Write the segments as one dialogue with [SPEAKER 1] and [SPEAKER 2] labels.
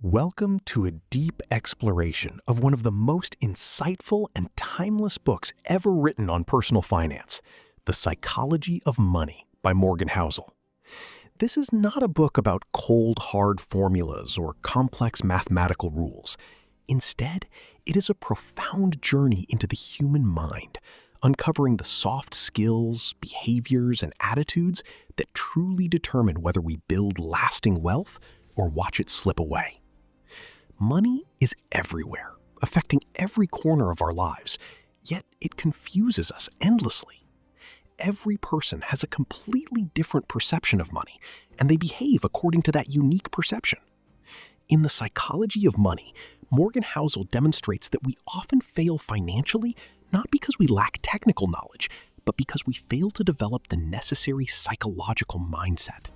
[SPEAKER 1] Welcome to a deep exploration of one of the most insightful and timeless books ever written on personal finance, The Psychology of Money by Morgan Housel. This is not a book about cold, hard formulas or complex mathematical rules. Instead, it is a profound journey into the human mind, uncovering the soft skills, behaviors, and attitudes that truly determine whether we build lasting wealth or watch it slip away. Money is everywhere, affecting every corner of our lives, yet it confuses us endlessly. Every person has a completely different perception of money, and they behave according to that unique perception. In The Psychology of Money, Morgan Housel demonstrates that we often fail financially not because we lack technical knowledge, but because we fail to develop the necessary psychological mindset.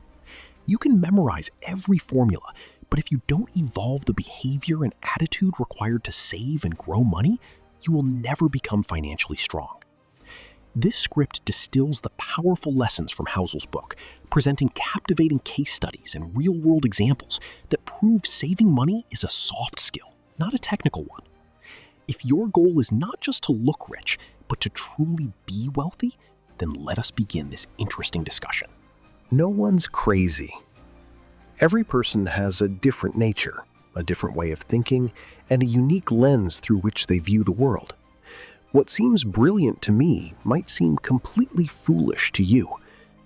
[SPEAKER 1] You can memorize every formula, but if you don't evolve the behavior and attitude required to save and grow money, you will never become financially strong. This script distills the powerful lessons from Housel's book, presenting captivating case studies and real-world examples that prove saving money is a soft skill, not a technical one. If your goal is not just to look rich, but to truly be wealthy, then let us begin this interesting discussion. No one's crazy. Every person has a different nature, a different way of thinking, and a unique lens through which they view the world. What seems brilliant to me might seem completely foolish to you,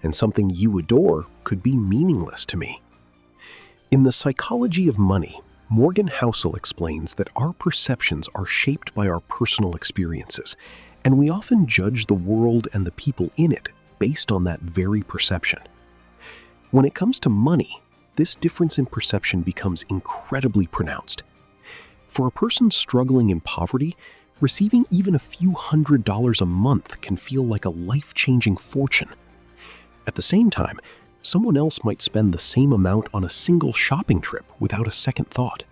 [SPEAKER 1] and something you adore could be meaningless to me. In The Psychology of Money, Morgan Housel explains that our perceptions are shaped by our personal experiences, and we often judge the world and the people in it based on that very perception. When it comes to money, this difference in perception becomes incredibly pronounced. For a person struggling in poverty, receiving even a few $100s a month can feel like a life-changing fortune. At the same time, someone else might spend the same amount on a single shopping trip without a second thought.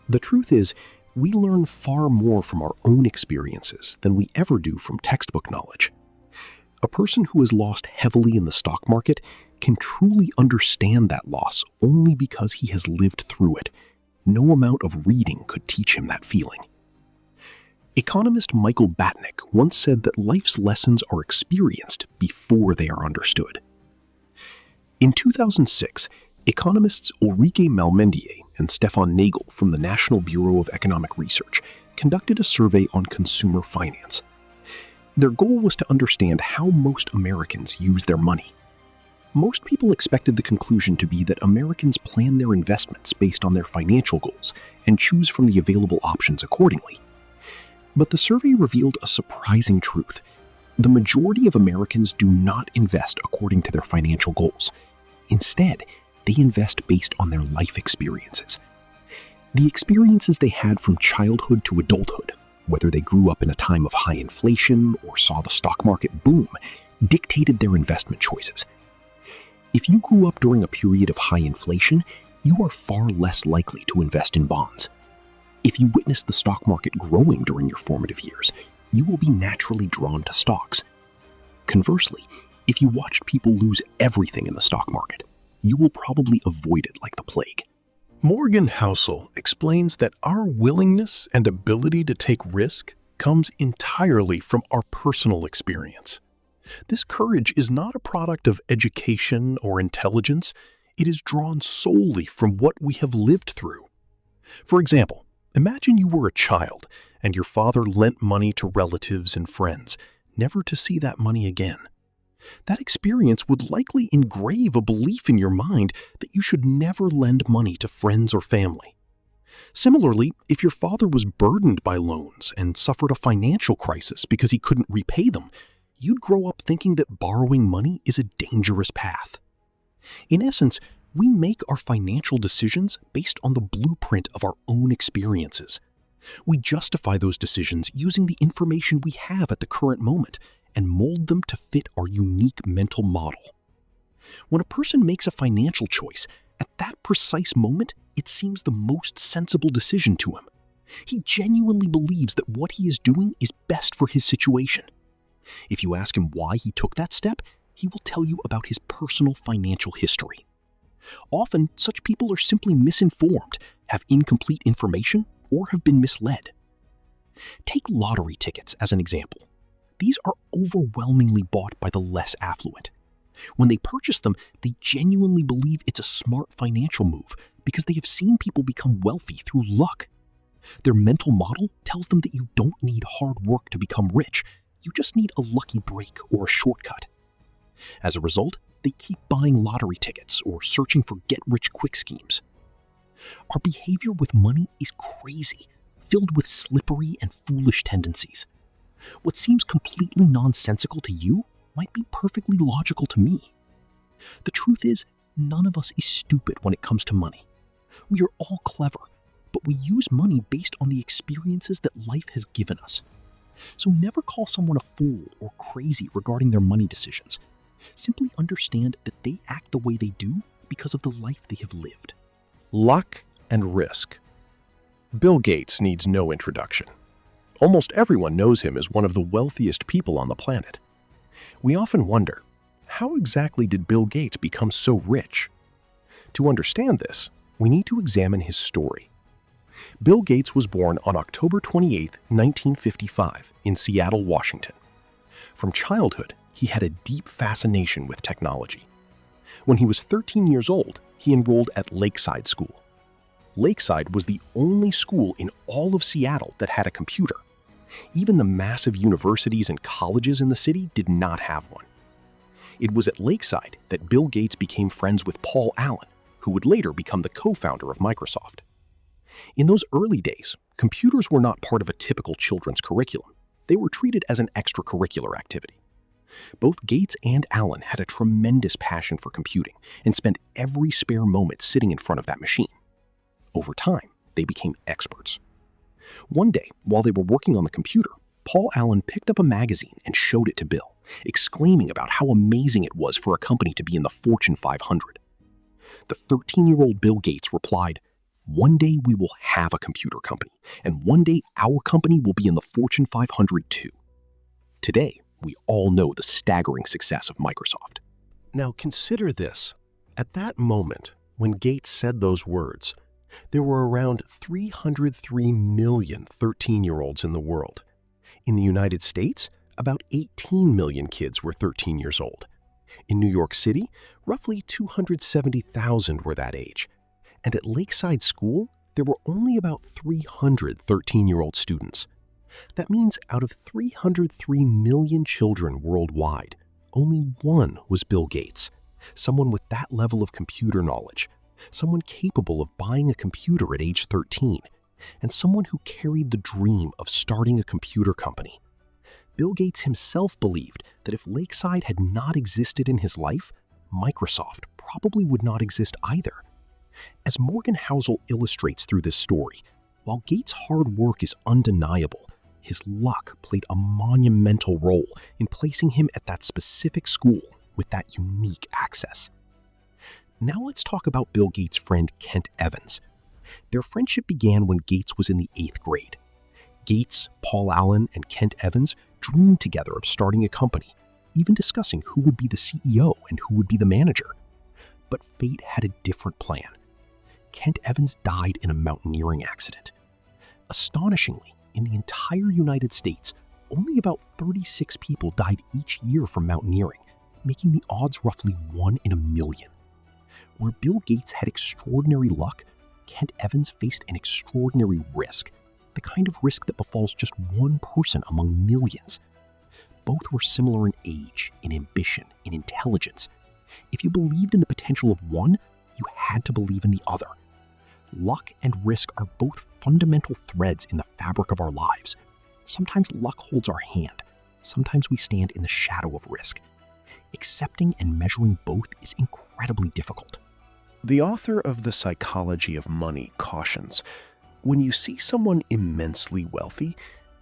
[SPEAKER 1] The truth is, we learn far more from our own experiences than we ever do from textbook knowledge. A person who has lost heavily in the stock market can truly understand that loss only because he has lived through it. No amount of reading could teach him that feeling. Economist Michael Batnick once said that life's lessons are experienced before they are understood. In 2006, economists Ulrike Malmendier and Stefan Nagel from the National Bureau of Economic Research conducted a survey on consumer finance. Their goal was to understand how most Americans use their money. Most people expected the conclusion to be that Americans plan their investments based on their financial goals and choose from the available options accordingly. But the survey revealed a surprising truth. The majority of Americans do not invest according to their financial goals. Instead, they invest based on their life experiences. The experiences they had from childhood to adulthood, whether they grew up in a time of high inflation or saw the stock market boom, dictated their investment choices. If you grew up during a period of high inflation, you are far less likely to invest in bonds. If you witnessed the stock market growing during your formative years, you will be naturally drawn to stocks. Conversely, if you watched people lose everything in the stock market, you will probably avoid it like the plague.
[SPEAKER 2] Morgan Housel explains that our willingness and ability to take risk comes entirely from our personal experience. This courage is not a product of education or intelligence. It is drawn solely from what we have lived through. For example, imagine you were a child and your father lent money to relatives and friends, never to see that money again. That experience would likely engrave a belief in your mind that you should never lend money to friends or family. Similarly, if your father was burdened by loans and suffered a financial crisis because he couldn't repay them, you'd grow up thinking that borrowing money is a dangerous path. In essence, we make our financial decisions based on the blueprint of our own experiences. We justify those decisions using the information we have at the current moment and mold them to fit our unique mental model. When a person makes a financial choice, at that precise moment, it seems the most sensible decision to him. He genuinely believes that what he is doing is best for his situation. If you ask him why he took that step, he will tell you about his personal financial history. Often, such people are simply misinformed
[SPEAKER 1] have incomplete information, or have been misled. Take lottery tickets as an example. These are overwhelmingly bought by the less affluent. When they purchase them, they genuinely believe it's a smart financial move because they have seen people become wealthy through luck. Their mental model tells them that you don't need hard work to become rich. You just need a lucky break or a shortcut. As a result, they keep buying lottery tickets or searching for get-rich-quick schemes. Our behavior with money is crazy, filled with slippery and foolish tendencies. What seems completely nonsensical to you might be perfectly logical to me. The truth is, none of us is stupid when it comes to money. We are all clever, but we use money based on the experiences that life has given us. So never call someone a fool or crazy regarding their money decisions. Simply understand that they act the way they do because of the life they have lived.
[SPEAKER 2] Luck and risk. Bill Gates needs no introduction. Almost everyone knows him as one of the wealthiest people on the planet. We often wonder, how exactly did Bill Gates become so rich? To understand this, we need to examine his story. Bill Gates was born on October 28, 1955, in Seattle, Washington. From childhood, he had a deep fascination with technology. When he was 13 years old, he enrolled at Lakeside School. Lakeside was the only school in all of Seattle that had a computer. Even the massive universities and colleges in the city did not have one. It was at Lakeside that Bill Gates became friends with Paul Allen, who would later become the co-founder of Microsoft. In those early days, computers were not part of a typical children's curriculum. They were treated as an extracurricular activity. Both Gates and Allen had a tremendous passion for computing and spent every spare moment sitting in front of that machine. Over time, they became experts. One day, while they were working on the computer, Paul Allen picked up a magazine and showed it to Bill, exclaiming about how amazing it was for a company to be in the Fortune 500. The 13-year-old Bill Gates replied, "One day we will have a computer company, and one day our company will be in the Fortune 500 too." Today, we all know the staggering success of Microsoft. Now consider this. At that moment, when Gates said those words, there were around 303 million 13-year-olds in the world. In the United States, about 18 million kids were 13 years old. In New York City, roughly 270,000 were that age. And at Lakeside School, there were only about 300 13-year-old students. That means out of 303 million children worldwide, only one was Bill Gates, someone with that level of computer knowledge, someone capable of buying a computer at age 13, and someone who carried the dream of starting a computer company. Bill Gates himself believed that if Lakeside had not existed in his life, Microsoft probably would not exist either. As Morgan Housel illustrates through this story, while Gates' hard work is undeniable, his luck played a monumental role in placing him at that specific school with that unique access. Now let's talk about Bill Gates' friend Kent Evans. Their friendship began when Gates was in the 8th grade. Gates, Paul Allen, and Kent Evans dreamed together of starting a company, even discussing who would be the CEO and who would be the manager. But fate had a different plan. Kent Evans died in a mountaineering accident. Astonishingly, in the entire United States, only about 36 people died each year from mountaineering, making the odds roughly 1 in a million. Where Bill Gates had extraordinary luck, Kent Evans faced an extraordinary risk, the kind of risk that befalls just one person among millions. Both were similar in age, in ambition, in intelligence. If you believed in the potential of one, you had to believe in the other. Luck and risk are both fundamental threads in the fabric of our lives. Sometimes luck holds our hand. Sometimes we stand in the shadow of risk. Accepting and measuring both is incredibly difficult. The author of The Psychology of Money cautions, when you see someone immensely wealthy,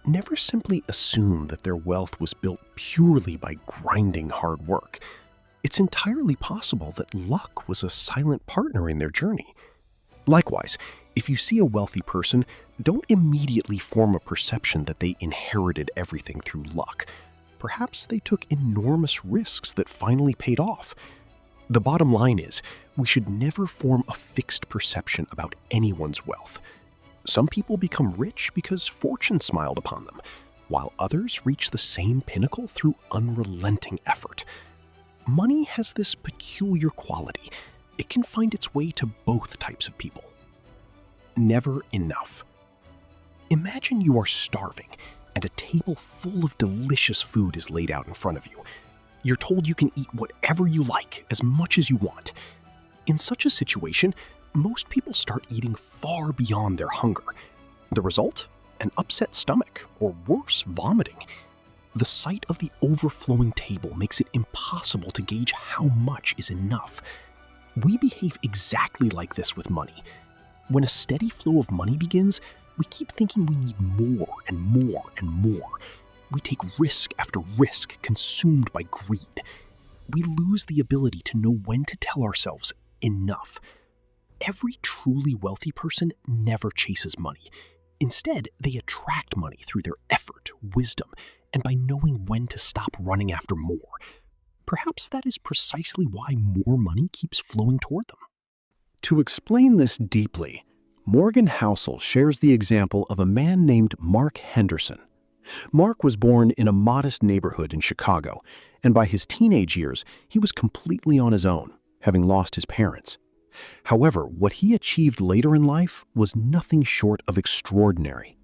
[SPEAKER 2] never simply assume that their wealth was built purely by grinding hard work. It's entirely possible that luck was a silent partner in their journey. Likewise, if you see a wealthy person, don't immediately form a perception that they inherited everything through luck. Perhaps they took enormous risks that finally paid off.
[SPEAKER 1] The bottom line is, we should never form a fixed perception about anyone's wealth. Some people become rich because fortune smiled upon them, while others reach the same pinnacle through unrelenting effort. Money has this peculiar quality. It can find its way to both types of people. Never enough. Imagine you are starving and a table full of delicious food is laid out in front of you. You're told you can eat whatever you like, as much as you want. In such a situation, most people start eating far beyond their hunger. The result? An upset stomach, or worse, vomiting. The sight of the overflowing table makes it impossible to gauge how much is enough. We behave exactly like this with money. When a steady flow of money begins, we keep thinking we need more and more and more. We take risk after risk, consumed by greed. We lose the ability to know when to tell ourselves enough. Every truly wealthy person never chases money. Instead, they attract money through their effort, wisdom, and by knowing when to stop running after more. Perhaps that is precisely why more money keeps flowing toward them.
[SPEAKER 2] To explain this deeply, Morgan Housel shares the example of a man named Mark Henderson. Mark was born in a modest neighborhood in Chicago, and by his teenage years, he was completely on his own, having lost his parents. However, what he achieved later in life was nothing short of extraordinary.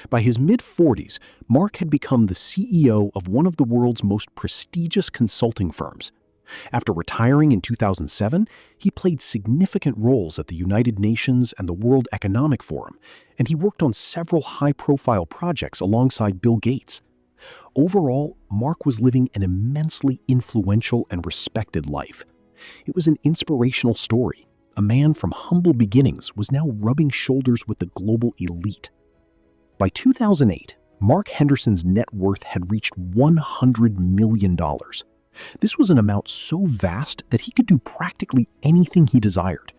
[SPEAKER 2] By his mid-40s, Mark had become the CEO of one of the world's most prestigious consulting firms. After retiring in 2007, he played significant roles at the United Nations and the World Economic Forum, and he worked on several high-profile projects alongside Bill Gates. Overall, Mark was living an immensely influential and respected life. It was an inspirational story. A man from humble beginnings was now rubbing shoulders with the global elite. By 2008, Mark Henderson's net worth had reached $100 million. This was an amount so vast that he could do practically anything he desired.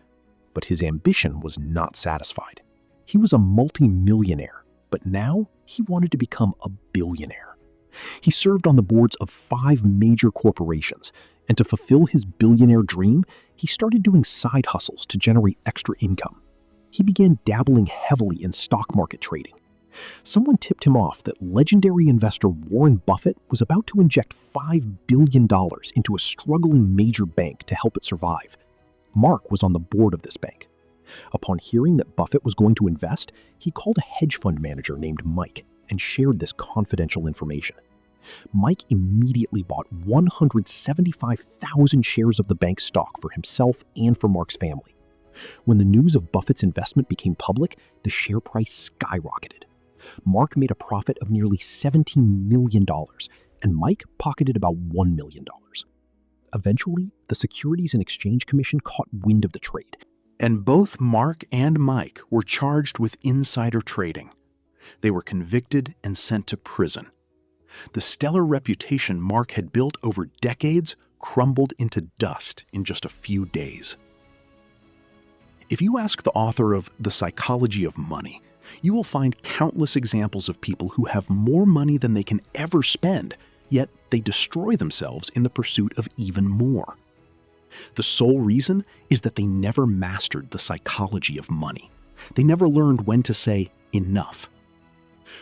[SPEAKER 2] But his ambition was not satisfied. He was a multi-millionaire, but now he wanted to become a billionaire. He served on the boards of 5 major corporations, and to fulfill his billionaire dream, he started doing side hustles to generate extra income. He began dabbling heavily in stock market trading. Someone tipped him off that legendary investor Warren Buffett was about to inject $5 billion into a struggling major bank to help it survive. Mark was on the board of this bank. Upon hearing that Buffett was going to invest, he called a hedge fund manager named Mike and shared this confidential information. Mike immediately bought 175,000 shares of the bank's stock for himself and for Mark's family. When the news of Buffett's investment became public, the share price skyrocketed. Mark made a profit of nearly $17 million, and Mike pocketed about $1 million. Eventually, the Securities and Exchange Commission caught wind of the trade. And both Mark and Mike were charged with insider trading. They were convicted and sent to prison. The stellar reputation Mark had built over decades crumbled into dust in just a few days. If you ask the author of The Psychology of Money, you will find countless examples of people who have more money than they can ever spend, yet they destroy themselves in the pursuit of even more. The sole reason is that they never mastered the psychology of money. They never learned when to say enough.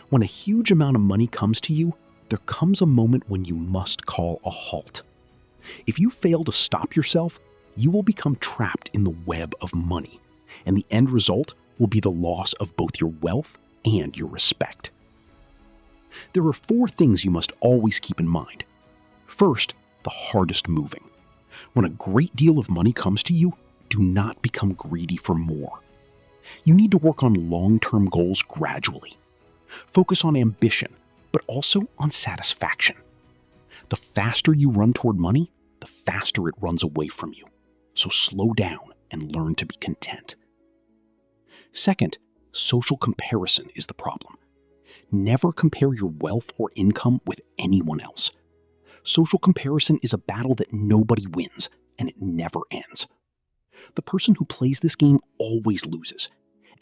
[SPEAKER 2] When a huge amount of money comes to you, there comes a moment when you must call a halt. If you fail to stop yourself, you will become trapped in the web of money, and the end result will be the loss of both your wealth and your respect. There are 4 things you must always keep in mind. First, the hardest moving. When a great deal of money comes to you, do not become greedy for more. You need to work on long-term goals gradually. Focus on ambition, but also on satisfaction. The faster you run toward money, the faster it runs away from you. So slow down and learn to be content. Second, social comparison is the problem. Never compare your wealth or income with anyone else. Social comparison is a battle that nobody wins, and it never ends. The person who plays this game always loses,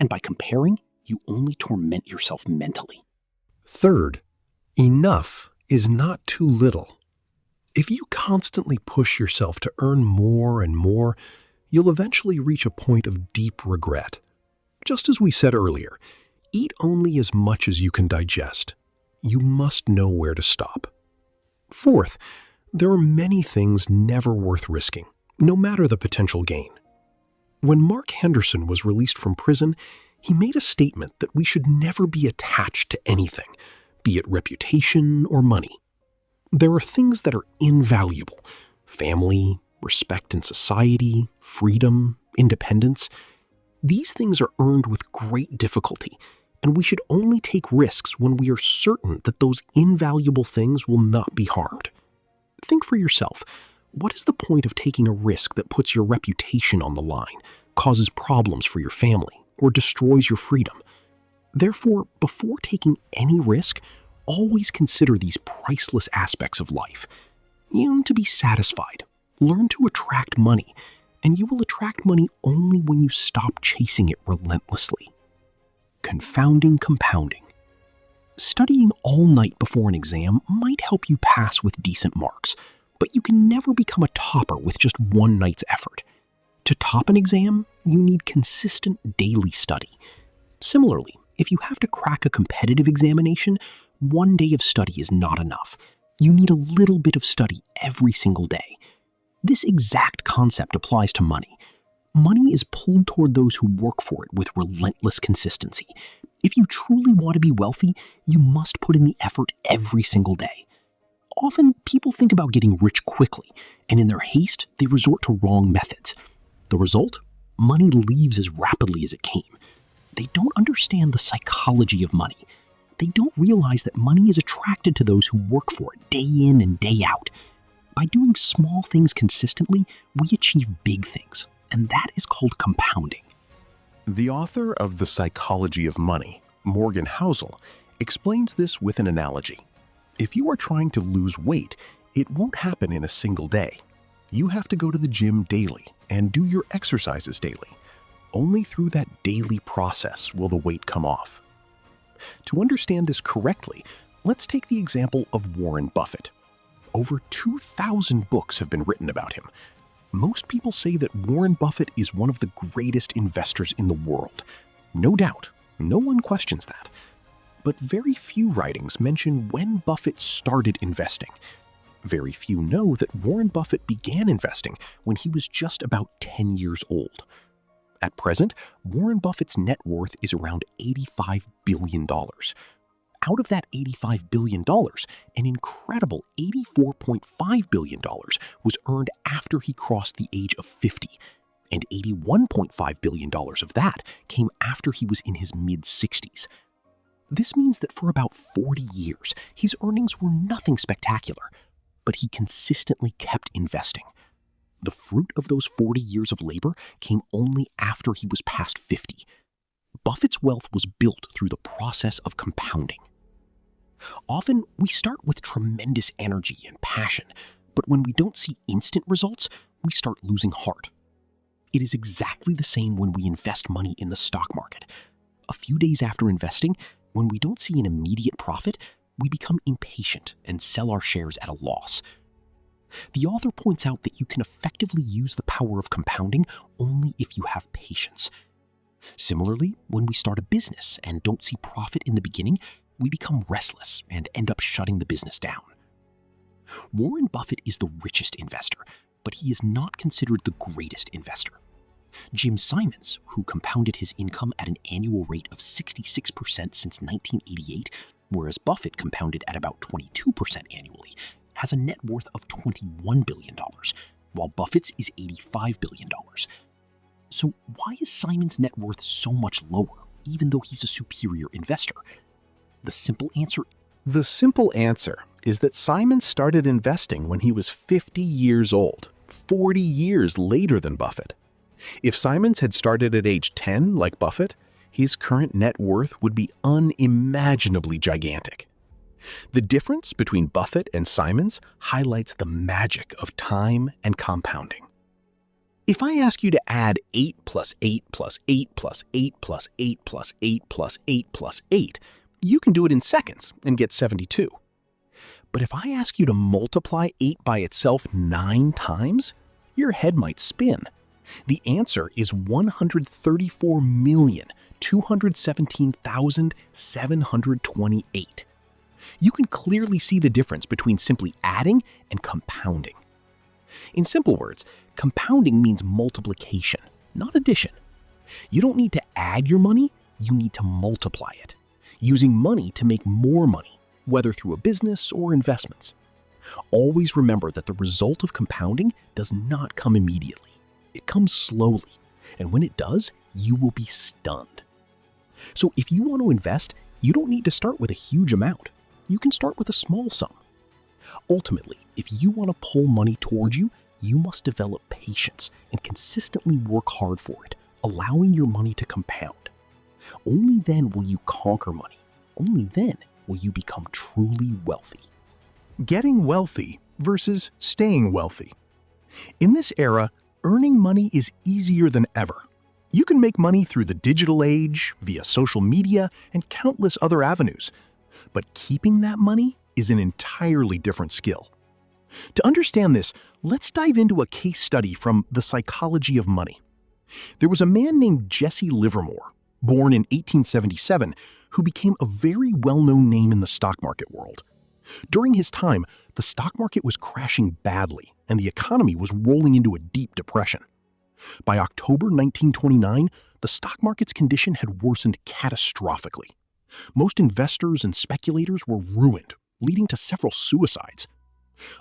[SPEAKER 2] and by comparing, you only torment yourself mentally.
[SPEAKER 1] Third, enough is not too little.
[SPEAKER 2] If you constantly push yourself to earn more and more, you'll eventually reach a point of deep regret. Just as we said earlier, eat only as much as you can digest. You must know where to stop. Fourth, there are many things never worth risking, no matter the potential gain. When Mark Henderson was released from prison, he made a statement that we should never be attached to anything, be it reputation or money. There are things that are invaluable: family, respect in society, freedom, independence. These things are earned with great difficulty, and we should only take risks when we are certain that those invaluable things will not be harmed. Think for yourself. What is the point of taking a risk that puts your reputation on the line, causes problems for your family, or destroys your freedom? Therefore, before taking any risk, always consider these priceless aspects of life. Aim to be satisfied. Learn to attract money, and you will attract money only when you stop chasing it relentlessly. Confounding compounding. Studying all night before an exam might help you pass with decent marks, but you can never become a topper with just one night's effort. To top an exam, you need consistent daily study. Similarly, if you have to crack a competitive examination, one day of study is not enough. You need a little bit of study every single day. This exact concept applies to money. Money is pulled toward those who work for it with relentless consistency. If you truly want to be wealthy, you must put in the effort every single day. Often, people think about getting rich quickly, and in their haste, they resort to wrong methods. The result? Money leaves as rapidly as it came. They don't understand the psychology of money. They don't realize that money is attracted to those who work for it day in and day out. By doing small things consistently, we achieve big things, and that is called compounding.
[SPEAKER 1] The author of The Psychology of Money, Morgan Housel, explains this with an analogy. If you are trying to lose weight, it won't happen in a single day. You have to go to the gym daily and do your exercises daily. Only through that daily process will the weight come off. To understand this correctly, let's take the example of Warren Buffett. Over 2,000 books have been written about him. Most people say that Warren Buffett is one of the greatest investors in the world. No doubt, no one questions that. But very few writings mention when Buffett started investing. Very few know that Warren Buffett began investing when he was just about 10 years old. At present, Warren Buffett's net worth is around $85 billion. Out of that $85 billion, an incredible $84.5 billion was earned after he crossed the age of 50, and $81.5 billion of that came after he was in his mid-60s. This means that for about 40 years, his earnings were nothing spectacular, but he consistently kept investing. The fruit of those 40 years of labor came only after he was past 50. Buffett's wealth was built through the process of compounding. Often, we start with tremendous energy and passion, but when we don't see instant results, we start losing heart. It is exactly the same when we invest money in the stock market. A few days after investing, when we don't see an immediate profit, we become impatient and sell our shares at a loss. The author points out that you can effectively use the power of compounding only if you have patience. Similarly, when we start a business and don't see profit in the beginning, we become restless and end up shutting the business down. Warren Buffett is the richest investor, but he is not considered the greatest investor. Jim Simons, who compounded his income at an annual rate of 66% since 1988, whereas Buffett compounded at about 22% annually, has a net worth of $21 billion, while Buffett's is $85 billion. So why is Simon's net worth so much lower, even though he's a superior investor? The simple answer is that Simon started investing when he was 50 years old, 40 years later than Buffett. If Simons had started at age 10 like Buffett, his current net worth would be unimaginably gigantic. The difference between Buffett and Simons highlights the magic of time and compounding. If I ask you to add 8 plus 8 plus 8 plus 8 plus 8 plus 8 plus 8 plus 8, you can do it in seconds and get 72. But if I ask you to multiply 8 by itself 9 times, your head might spin. The answer is 134,217,728. You can clearly see the difference between simply adding and compounding. In simple words, compounding means multiplication, not addition. You don't need to add your money, you need to multiply it, using money to make more money, whether through a business or investments. Always remember that the result of compounding does not come immediately. It comes slowly, and when it does, you will be stunned. So if you want to invest, you don't need to start with a huge amount. You can start with a small sum. Ultimately, if you want to pull money towards you, you must develop patience and consistently work hard for it, allowing your money to compound. Only then will you conquer money. Only then will you become truly wealthy.
[SPEAKER 2] Getting wealthy versus staying wealthy. In this era, earning money is easier than ever. You can make money through the digital age, via social media, and countless other avenues. But keeping that money is an entirely different skill. To understand this, let's dive into a case study from The Psychology of Money. There was a man named Jesse Livermore, born in 1877, who became a very well-known name in the stock market world. During his time, the stock market was crashing badly, and the economy was rolling into a deep depression. By October 1929, the stock market's condition had worsened catastrophically. Most investors and speculators were ruined, leading to several suicides.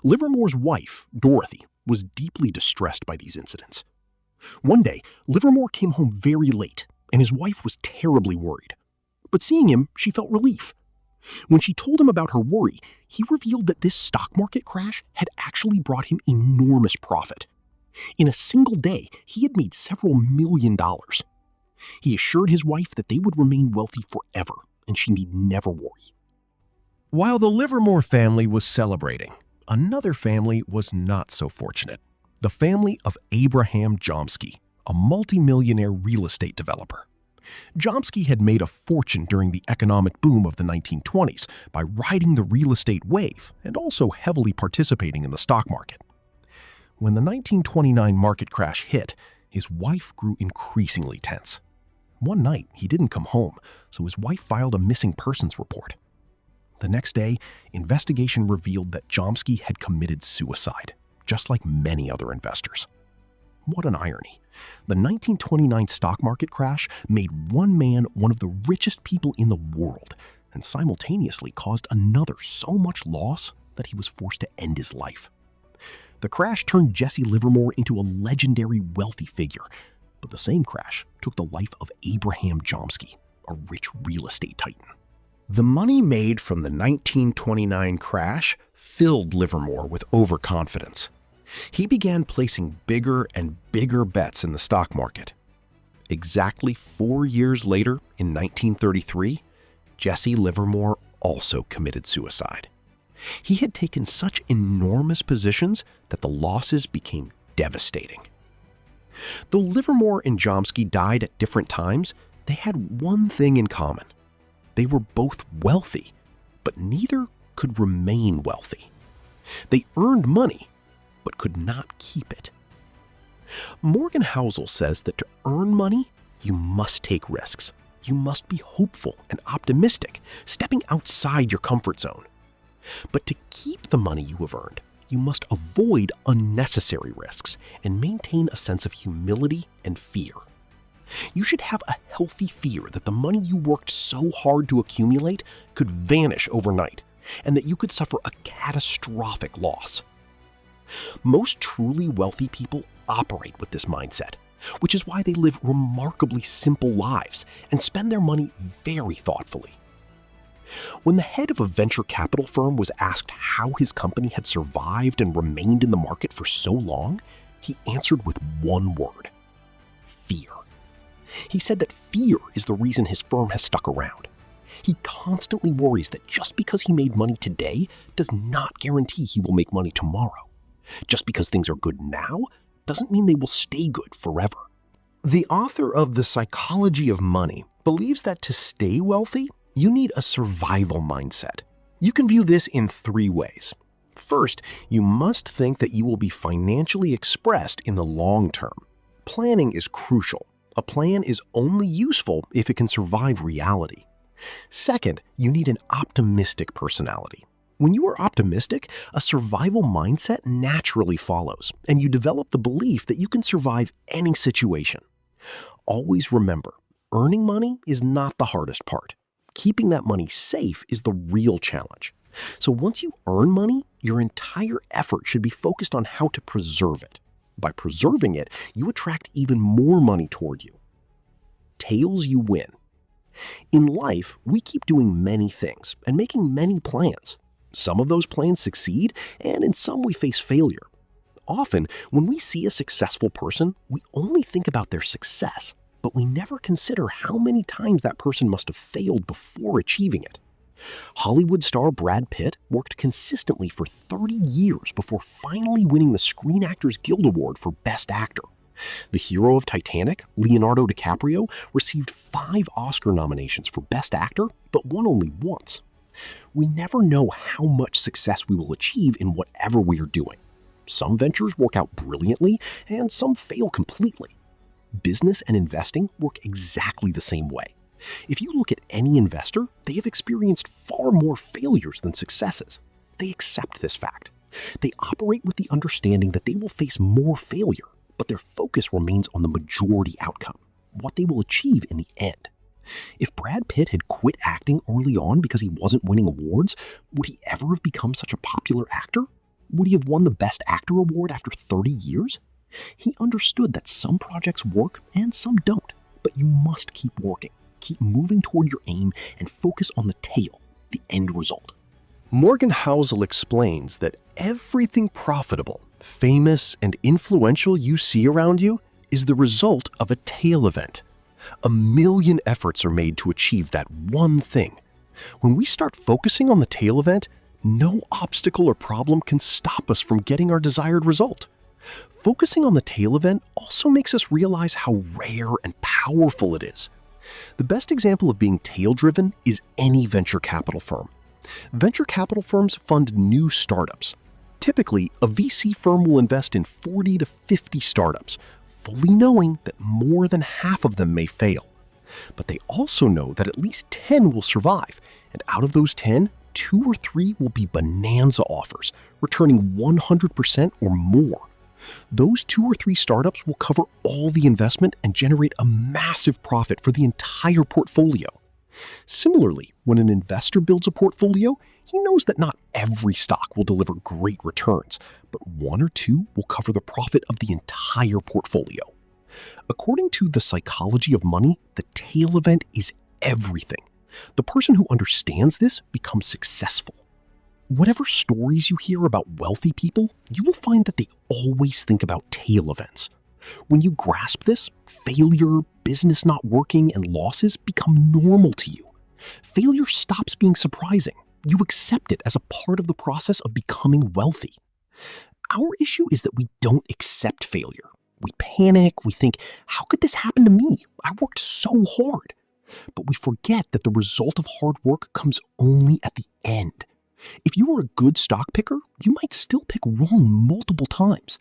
[SPEAKER 2] Livermore's wife, Dorothy, was deeply distressed by these incidents. One day, Livermore came home very late, and his wife was terribly worried. But seeing him, she felt relief. When she told him about her worry, he revealed that this stock market crash had actually brought him enormous profit. In a single day, he had made several $1 million. He assured his wife that they would remain wealthy forever, and she need never worry.
[SPEAKER 1] While the Livermore family was celebrating, another family was not so fortunate. The family of Abraham Jomsky, a multimillionaire real estate developer. Jomsky had made a fortune during the economic boom of the 1920s by riding the real estate wave and also heavily participating in the stock market. When the 1929 market crash hit, his wife grew increasingly tense. One night, he didn't come home, so his wife filed a missing persons report. The next day, investigation revealed that Jomsky had committed suicide, just like many other investors. What an irony. The 1929 stock market crash made one man one of the richest people in the world and simultaneously caused another so much loss that he was forced to end his life. The crash turned Jesse Livermore into a legendary wealthy figure, but the same crash took the life of Abraham Jomsky, a rich real estate titan. The money made from the 1929 crash filled Livermore with overconfidence. He began placing bigger and bigger bets in the stock market. Exactly 4 years later, in 1933, Jesse Livermore also committed suicide. He had taken such enormous positions that the losses became devastating. Though Livermore and Jomsky died at different times, they had one thing in common. They were both wealthy, but neither could remain wealthy. They earned money, but could not keep it. Morgan Housel says that to earn money, you must take risks. You must be hopeful and optimistic, stepping outside your comfort zone. But to keep the money you have earned, you must avoid unnecessary risks and maintain a sense of humility and fear. You should have a healthy fear that the money you worked so hard to accumulate could vanish overnight, and that you could suffer a catastrophic loss. Most truly wealthy people operate with this mindset, which is why they live remarkably simple lives and spend their money very thoughtfully. When the head of a venture capital firm was asked how his company had survived and remained in the market for so long, he answered with one word: fear. He said that fear is the reason his firm has stuck around. He constantly worries that just because he made money today does not guarantee he will make money tomorrow. Just because things are good now doesn't mean they will stay good forever. The author of The Psychology of Money believes that to stay wealthy, you need a survival mindset. You can view this in 3 ways. First, you must think that you will be financially expressed in the long term. Planning is crucial. A plan is only useful if it can survive reality. Second, you need an optimistic personality. When you are optimistic, a survival mindset naturally follows, and you develop the belief that you can survive any situation. Always remember, earning money is not the hardest part. Keeping that money safe is the real challenge. So once you earn money, your entire effort should be focused on how to preserve it. By preserving it, you attract even more money toward you. Tails you win. In life, we keep doing many things and making many plans. Some of those plans succeed, and in some we face failure. Often, when we see a successful person, we only think about their success, but we never consider how many times that person must have failed before achieving it. Hollywood star Brad Pitt worked consistently for 30 years before finally winning the Screen Actors Guild Award for Best Actor. The hero of Titanic, Leonardo DiCaprio, received 5 Oscar nominations for Best Actor, but won only once. We never know how much success we will achieve in whatever we are doing. Some ventures work out brilliantly, and some fail completely. Business and investing work exactly the same way. If you look at any investor, they have experienced far more failures than successes. They accept this fact. They operate with the understanding that they will face more failure, but their focus remains on the majority outcome, what they will achieve in the end. If Brad Pitt had quit acting early on because he wasn't winning awards, would he ever have become such a popular actor? Would he have won the Best Actor award after 30 years? He understood that some projects work and some don't, but you must keep working. Keep moving toward your aim and focus on the tail, the end result.
[SPEAKER 2] Morgan Housel explains that everything profitable, famous, and influential you see around you is the result of a tail event. 1,000,000 efforts are made to achieve that one thing. When we start focusing on the tail event, no obstacle or problem can stop us from getting our desired result. Focusing on the tail event also makes us realize how rare and powerful it is. The best example of being tail-driven is any venture capital firm. Venture capital firms fund new startups. Typically, a VC firm will invest in 40 to 50 startups, fully knowing that more than half of them may fail. But they also know that at least 10 will survive, and out of those 10, 2 or 3 will be bonanza offers, returning 100% or more. Those 2 or 3 startups will cover all the investment and generate a massive profit for the entire portfolio. Similarly, when an investor builds a portfolio, he knows that not every stock will deliver great returns, but 1 or 2 will cover the profit of the entire portfolio. According to The Psychology of Money, the tail event is everything. The person who understands this becomes successful. Whatever stories you hear about wealthy people, you will find that they always think about tail events. When you grasp this, failure, business not working, and losses become normal to you. Failure stops being surprising. You accept it as a part of the process of becoming wealthy. Our issue is that we don't accept failure. We panic, we think, how could this happen to me? I worked so hard. But we forget that the result of hard work comes only at the end. If you are a good stock picker, you might still pick wrong multiple times.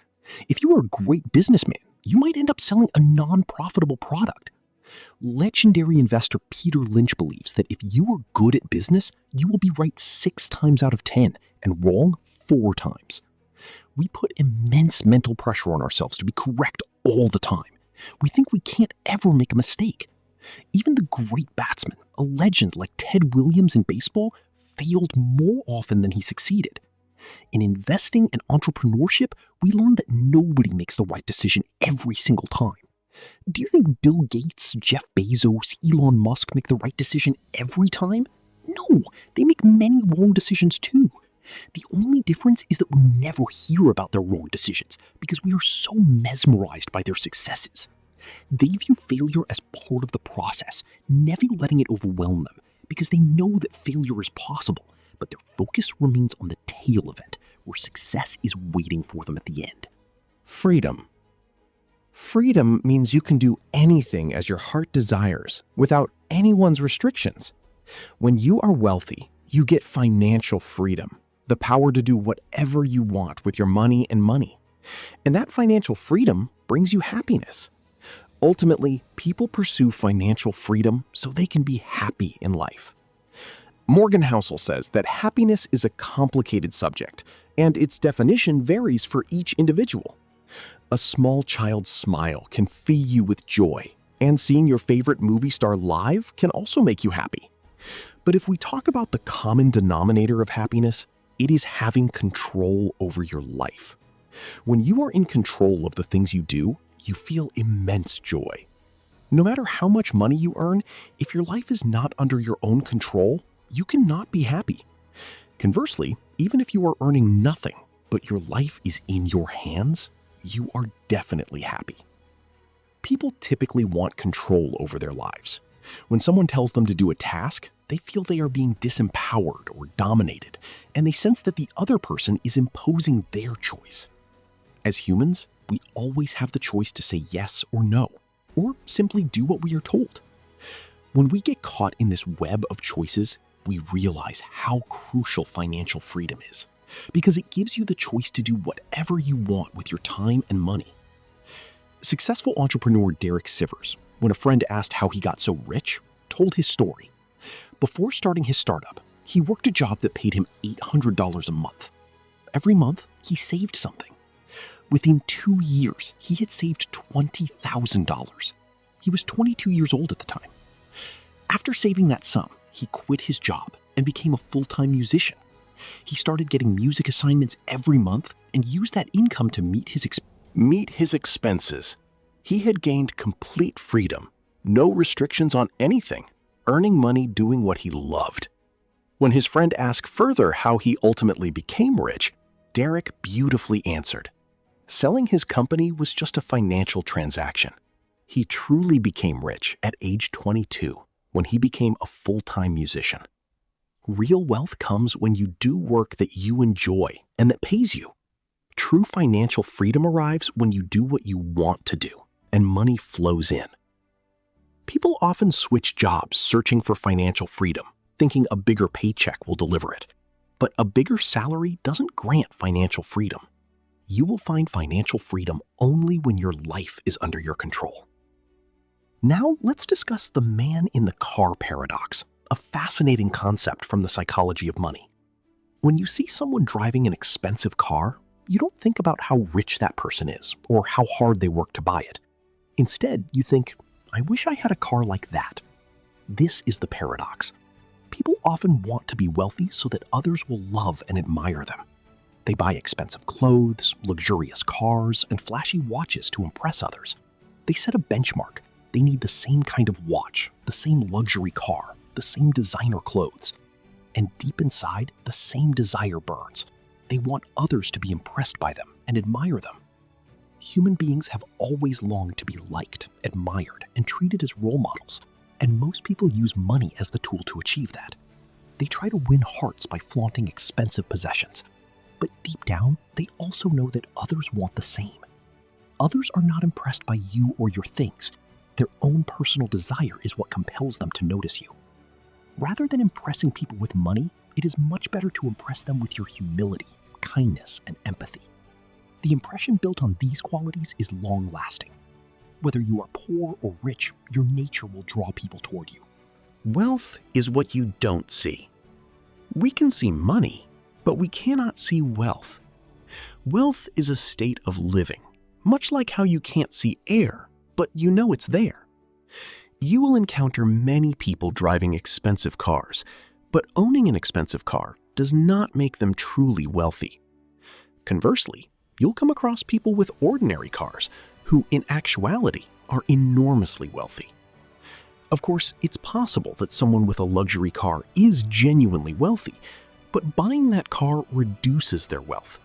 [SPEAKER 2] If you are a great businessman, you might end up selling a non-profitable product. Legendary investor Peter Lynch believes that if you are good at business, you will be right 6 times out of 10 and wrong 4 times. We put immense mental pressure on ourselves to be correct all the time. We think we can't ever make a mistake. Even the great batsman, a legend like Ted Williams in baseball, failed more often than he succeeded. In investing and entrepreneurship, we learn that nobody makes the right decision every single time. Do you think Bill Gates, Jeff Bezos, Elon Musk make the right decision every time? No, they make many wrong decisions too. The only difference is that we never hear about their wrong decisions because we are so mesmerized by their successes. They view failure as part of the process, never letting it overwhelm them because they know that failure is possible, but their focus remains on the tail event where success is waiting for them at the end.
[SPEAKER 1] Freedom. Freedom means you can do anything as your heart desires without anyone's restrictions. When you are wealthy, You get financial freedom, the power to do whatever you want with your money and money. And that financial freedom brings you happiness. Ultimately, people pursue financial freedom so they can be happy in life. Morgan Housel says that happiness is a complicated subject, and its definition varies for each individual. A small child's smile can fill you with joy, and seeing your favorite movie star live can also make you happy. But if we talk about the common denominator of happiness, it is having control over your life. When you are in control of the things you do, you feel immense joy. No matter how much money you earn, if your life is not under your own control, you cannot be happy. Conversely, even if you are earning nothing, but your life is in your hands, you are definitely happy. People typically want control over their lives. When someone tells them to do a task, they feel they are being disempowered or dominated, and they sense that the other person is imposing their choice. As humans, we always have the choice to say yes or no, or simply do what we are told. When we get caught in this web of choices, we realize how crucial financial freedom is, because it gives you the choice to do whatever you want with your time and money. Successful entrepreneur Derek Sivers, when a friend asked how he got so rich, told his story. Before starting his startup, he worked a job that paid him $800 a month. Every month, he saved something. Within 2 years, he had saved $20,000. He was 22 years old at the time. After saving that sum, he quit his job and became a full-time musician. He started getting music assignments every month and used that income to meet his expenses. He had gained complete freedom, no restrictions on anything, earning money doing what he loved. When his friend asked further how he ultimately became rich, Derek beautifully answered. Selling his company was just a financial transaction. He truly became rich at age 22 when he became a full-time musician. Real wealth comes when you do work that you enjoy and that pays you. True financial freedom arrives when you do what you want to do, and money flows in. People often switch jobs searching for financial freedom, thinking a bigger paycheck will deliver it. But a bigger salary doesn't grant financial freedom. You will find financial freedom only when your life is under your control. Now let's discuss the man in the car paradox, a fascinating concept from the psychology of money. When you see someone driving an expensive car, you don't think about how rich that person is or how hard they work to buy it. Instead, you think, I wish I had a car like that. This is the paradox. People often want to be wealthy so that others will love and admire them. They buy expensive clothes, luxurious cars, and flashy watches to impress others. They set a benchmark. They need the same kind of watch, the same luxury car, the same designer clothes. And deep inside, the same desire burns. They want others to be impressed by them and admire them. Human beings have always longed to be liked, admired, and treated as role models, and most people use money as the tool to achieve that. They try to win hearts by flaunting expensive possessions, but deep down, they also know that others want the same. Others are not impressed by you or your things. Their own personal desire is what compels them to notice you. Rather than impressing people with money, it is much better to impress them with your humility, kindness, and empathy. The impression built on these qualities is long-lasting. Whether you are poor or rich, your nature will draw people toward you.
[SPEAKER 2] Wealth is what you don't see. We can see money, but we cannot see wealth. Wealth is a state of living, much like how you can't see air, but you know it's there. You will encounter many people driving expensive cars, but owning an expensive car does not make them truly wealthy. Conversely, you'll come across people with ordinary cars who, in actuality, are enormously wealthy. Of course, it's possible that someone with a luxury car is genuinely wealthy, but buying that car reduces their wealth.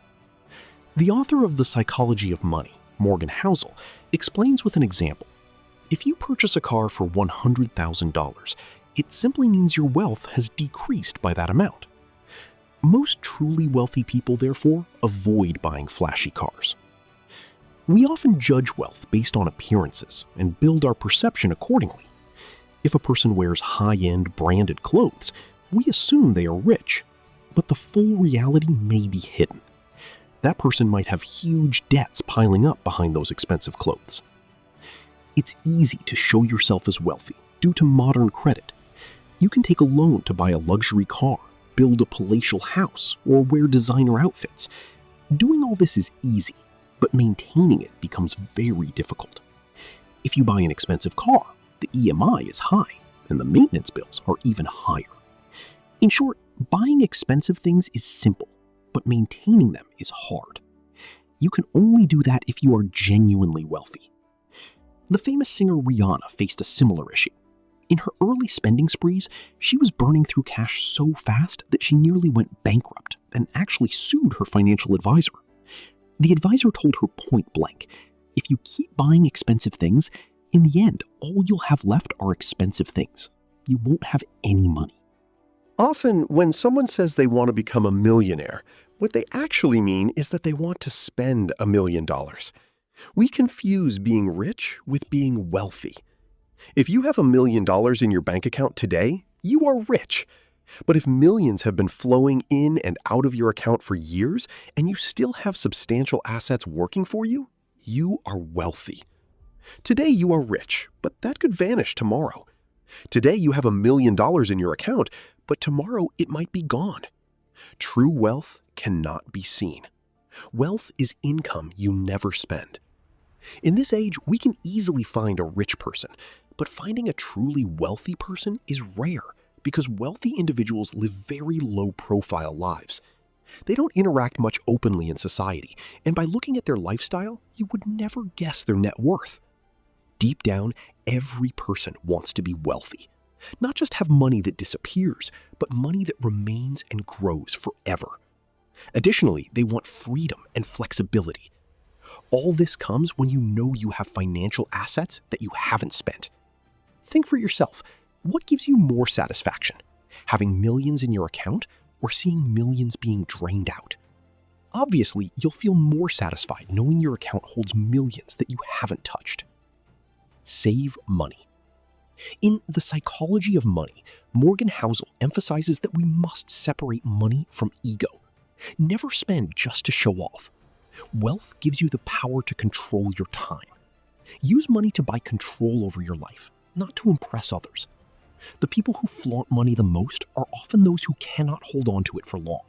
[SPEAKER 2] The author of The Psychology of Money, Morgan Housel, explains with an example. If you purchase a car for $100,000, it simply means your wealth has decreased by that amount. Most truly wealthy people, therefore, avoid buying flashy cars. We often judge wealth based on appearances and build our perception accordingly. If a person wears high-end branded clothes,
[SPEAKER 1] We assume they are rich, but the full reality may be hidden. That person might have huge debts piling up behind those expensive clothes. It's easy to show yourself as wealthy due to modern credit. You can take a loan to buy a luxury car, build a palatial house, or wear designer outfits. Doing all this is easy, but maintaining it becomes very difficult. If you buy an expensive car, the EMI is high, and the maintenance bills are even higher. In short, buying expensive things is simple, but maintaining them is hard. You can only do that if you are genuinely wealthy. The famous singer Rihanna faced a similar issue. In her early spending sprees, she was burning through cash so fast that she nearly went bankrupt and actually sued her financial advisor. The advisor told her point blank, if you keep buying expensive things, in the end, all you'll have left are expensive things. You won't have any money.
[SPEAKER 2] Often, when someone says they want to become a millionaire, what they actually mean is that they want to spend $1 million. We confuse being rich with being wealthy. If you have $1 million in your bank account today, you are rich. But if millions have been flowing in and out of your account for years, and you still have substantial assets working for you, you are wealthy. Today you are rich, but that could vanish tomorrow. Today you have $1 million in your account, but tomorrow it might be gone. True wealth cannot be seen. Wealth is income you never spend. In this age, we can easily find a rich person, but finding a truly wealthy person is rare because wealthy individuals live very low-profile lives. They don't interact much openly in society, and by looking at their lifestyle, you would never guess their net worth. Deep down, every person wants to be wealthy. Not just have money that disappears, but money that remains and grows forever. Additionally, they want freedom and flexibility. All this comes when you know you have financial assets that you haven't spent. Think for yourself, what gives you more satisfaction? Having millions in your account or seeing millions being drained out? Obviously, you'll feel more satisfied knowing your account holds millions that you haven't touched. Save money. In The Psychology of Money, Morgan Housel emphasizes that we must separate money from ego. Never spend just to show off. Wealth gives you the power to control your time. Use money to buy control over your life, not to impress others. The people who flaunt money the most are often those who cannot hold on to it for long.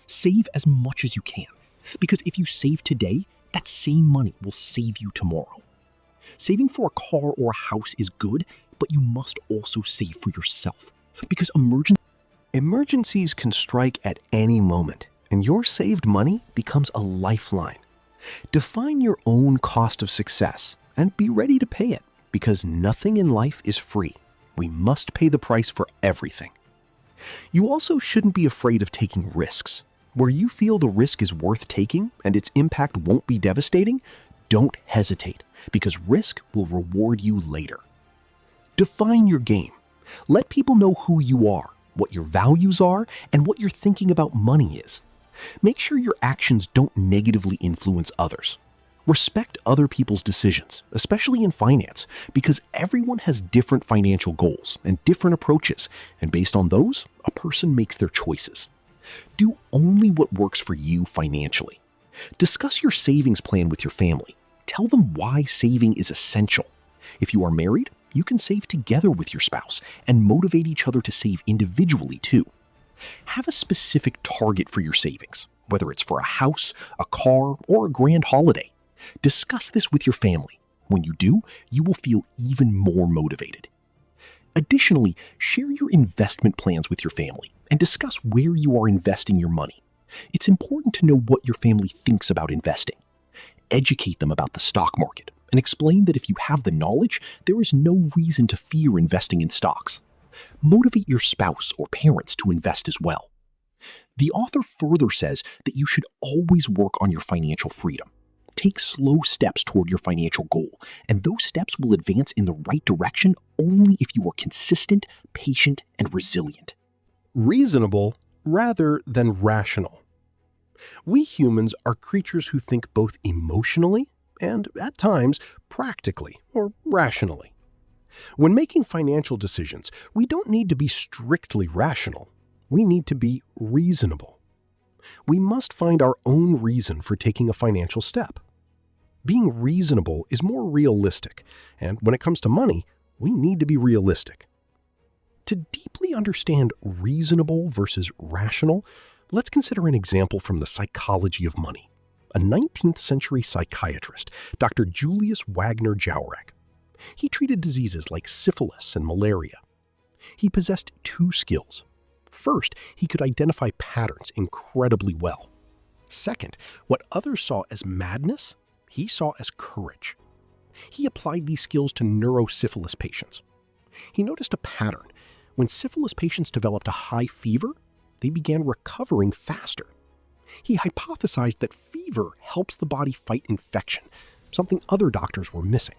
[SPEAKER 2] Save as much as you can, because if you save today, that same money will save you tomorrow. Saving for a car or a house is good, but you must also save for yourself, because emergencies can strike at any moment, and your saved money becomes a lifeline. Define your own cost of success and be ready to pay it, because nothing in life is free. We must pay the price for everything. You also shouldn't be afraid of taking risks. Where you feel the risk is worth taking and its impact won't be devastating, don't hesitate, because risk will reward you later. Define your game. Let people know who you are, what your values are, and what your thinking about money is. Make sure your actions don't negatively influence others. Respect other people's decisions, especially in finance, because everyone has different financial goals and different approaches, and based on those, a person makes their choices. Do only what works for you financially. Discuss your savings plan with your family. Tell them why saving is essential. If you are married, you can save together with your spouse and motivate each other to save individually too. Have a specific target for your savings, whether it's for a house, a car, or a grand holiday. Discuss this with your family. When you do, you will feel even more motivated. Additionally, share your investment plans with your family and discuss where you are investing your money. It's important to know what your family thinks about investing. Educate them about the stock market and explain that if you have the knowledge, there is no reason to fear investing in stocks. Motivate your spouse or parents to invest as well. The author further says that you should always work on your financial freedom. Take slow steps toward your financial goal, and those steps will advance in the right direction only if you are consistent, patient, and resilient. Reasonable rather than rational. We humans are creatures who think both emotionally and, at times, practically or rationally. When making financial decisions, we don't need to be strictly rational. We need to be reasonable. We must find our own reason for taking a financial step. Being reasonable is more realistic, and when it comes to money, we need to be realistic. To deeply understand reasonable versus rational, let's consider an example from the psychology of money. A 19th century psychiatrist, Dr. Julius Wagner Jauregg. He treated diseases like syphilis and malaria. He possessed two skills. First, he could identify patterns incredibly well. Second, what others saw as madness, he saw as courage. He applied these skills to neurosyphilis patients. He noticed a pattern. When syphilis patients developed a high fever, they began recovering faster. He hypothesized that fever helps the body fight infection, something other doctors were missing.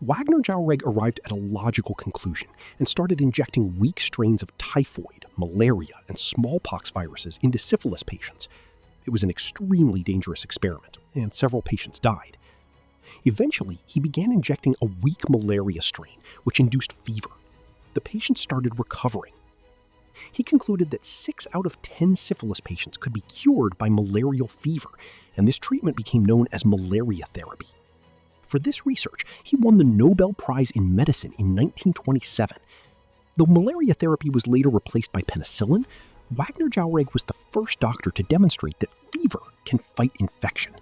[SPEAKER 2] Wagner Jauregg arrived at a logical conclusion and started injecting weak strains of typhoid, malaria, and smallpox viruses into syphilis patients. It was an extremely dangerous experiment, and several patients died. Eventually, he began injecting a weak malaria strain, which induced fever. The patients started recovering. He concluded that 6 out of 10 syphilis patients could be cured by malarial fever, and this treatment became known as malaria therapy. For this research, he won the Nobel Prize in Medicine in 1927. Though malaria therapy was later replaced by penicillin, Wagner Jauregg was the first doctor to demonstrate that fever can fight infection.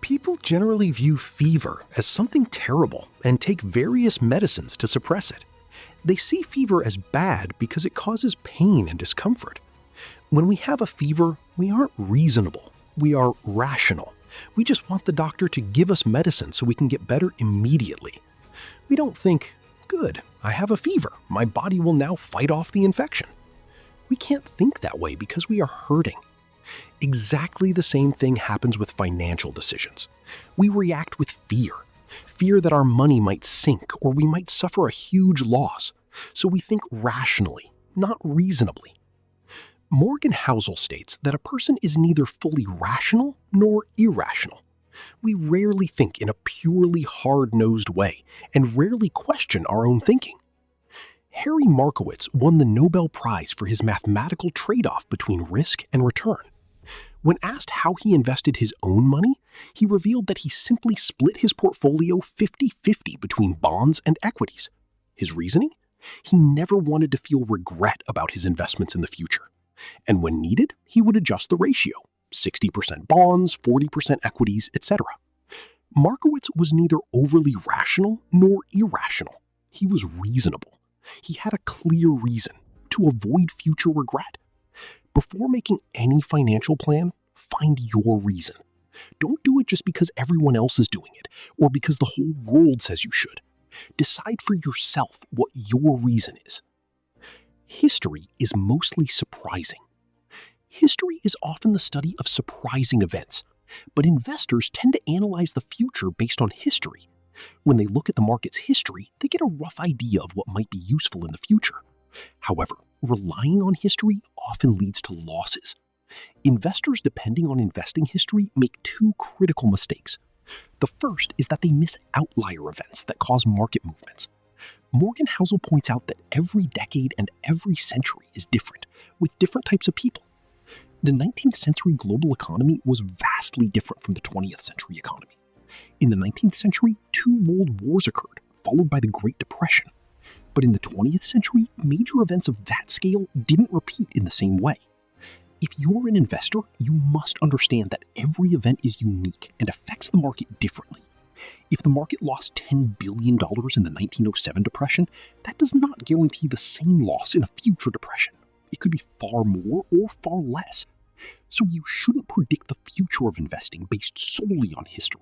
[SPEAKER 2] People generally view fever as something terrible and take various medicines to suppress it. They see fever as bad because it causes pain and discomfort. When we have a fever, we aren't reasonable. We are rational. We just want the doctor to give us medicine so we can get better immediately. We don't think, good, I have a fever. My body will now fight off the infection. We can't think that way because we are hurting. Exactly the same thing happens with financial decisions. We react with fear. Fear that our money might sink or we might suffer a huge loss. So we think rationally, not reasonably. Morgan Housel states that a person is neither fully rational nor irrational. We rarely think in a purely hard-nosed way and rarely question our own thinking. Harry Markowitz won the Nobel Prize for his mathematical trade-off between risk and return. When asked how he invested his own money, he revealed that he simply split his portfolio 50-50 between bonds and equities. His reasoning? He never wanted to feel regret about his investments in the future. And when needed, he would adjust the ratio, 60% bonds, 40% equities, etc. Markowitz was neither overly rational nor irrational. He was reasonable. He had a clear reason to avoid future regret. Before making any financial plan, find your reason. Don't do it just because everyone else is doing it or because the whole world says you should. Decide for yourself what your reason is. History is mostly surprising. History is often the study of surprising events, but investors tend to analyze the future based on history. When they look at the market's history, they get a rough idea of what might be useful in the future. However, relying on history often leads to losses. Investors depending on investing history make two critical mistakes. The first is that they miss outlier events that cause market movements. Morgan Housel points out that every decade and every century is different, with different types of people. The 19th century global economy was vastly different from the 20th century economy. In the 19th century, 2 world wars occurred, followed by the Great Depression. But in the 20th century, major events of that scale didn't repeat in the same way. If you're an investor, you must understand that every event is unique and affects the market differently. If the market lost $10 billion in the 1907 depression, that does not guarantee the same loss in a future depression. It could be far more or far less. So you shouldn't predict the future of investing based solely on history.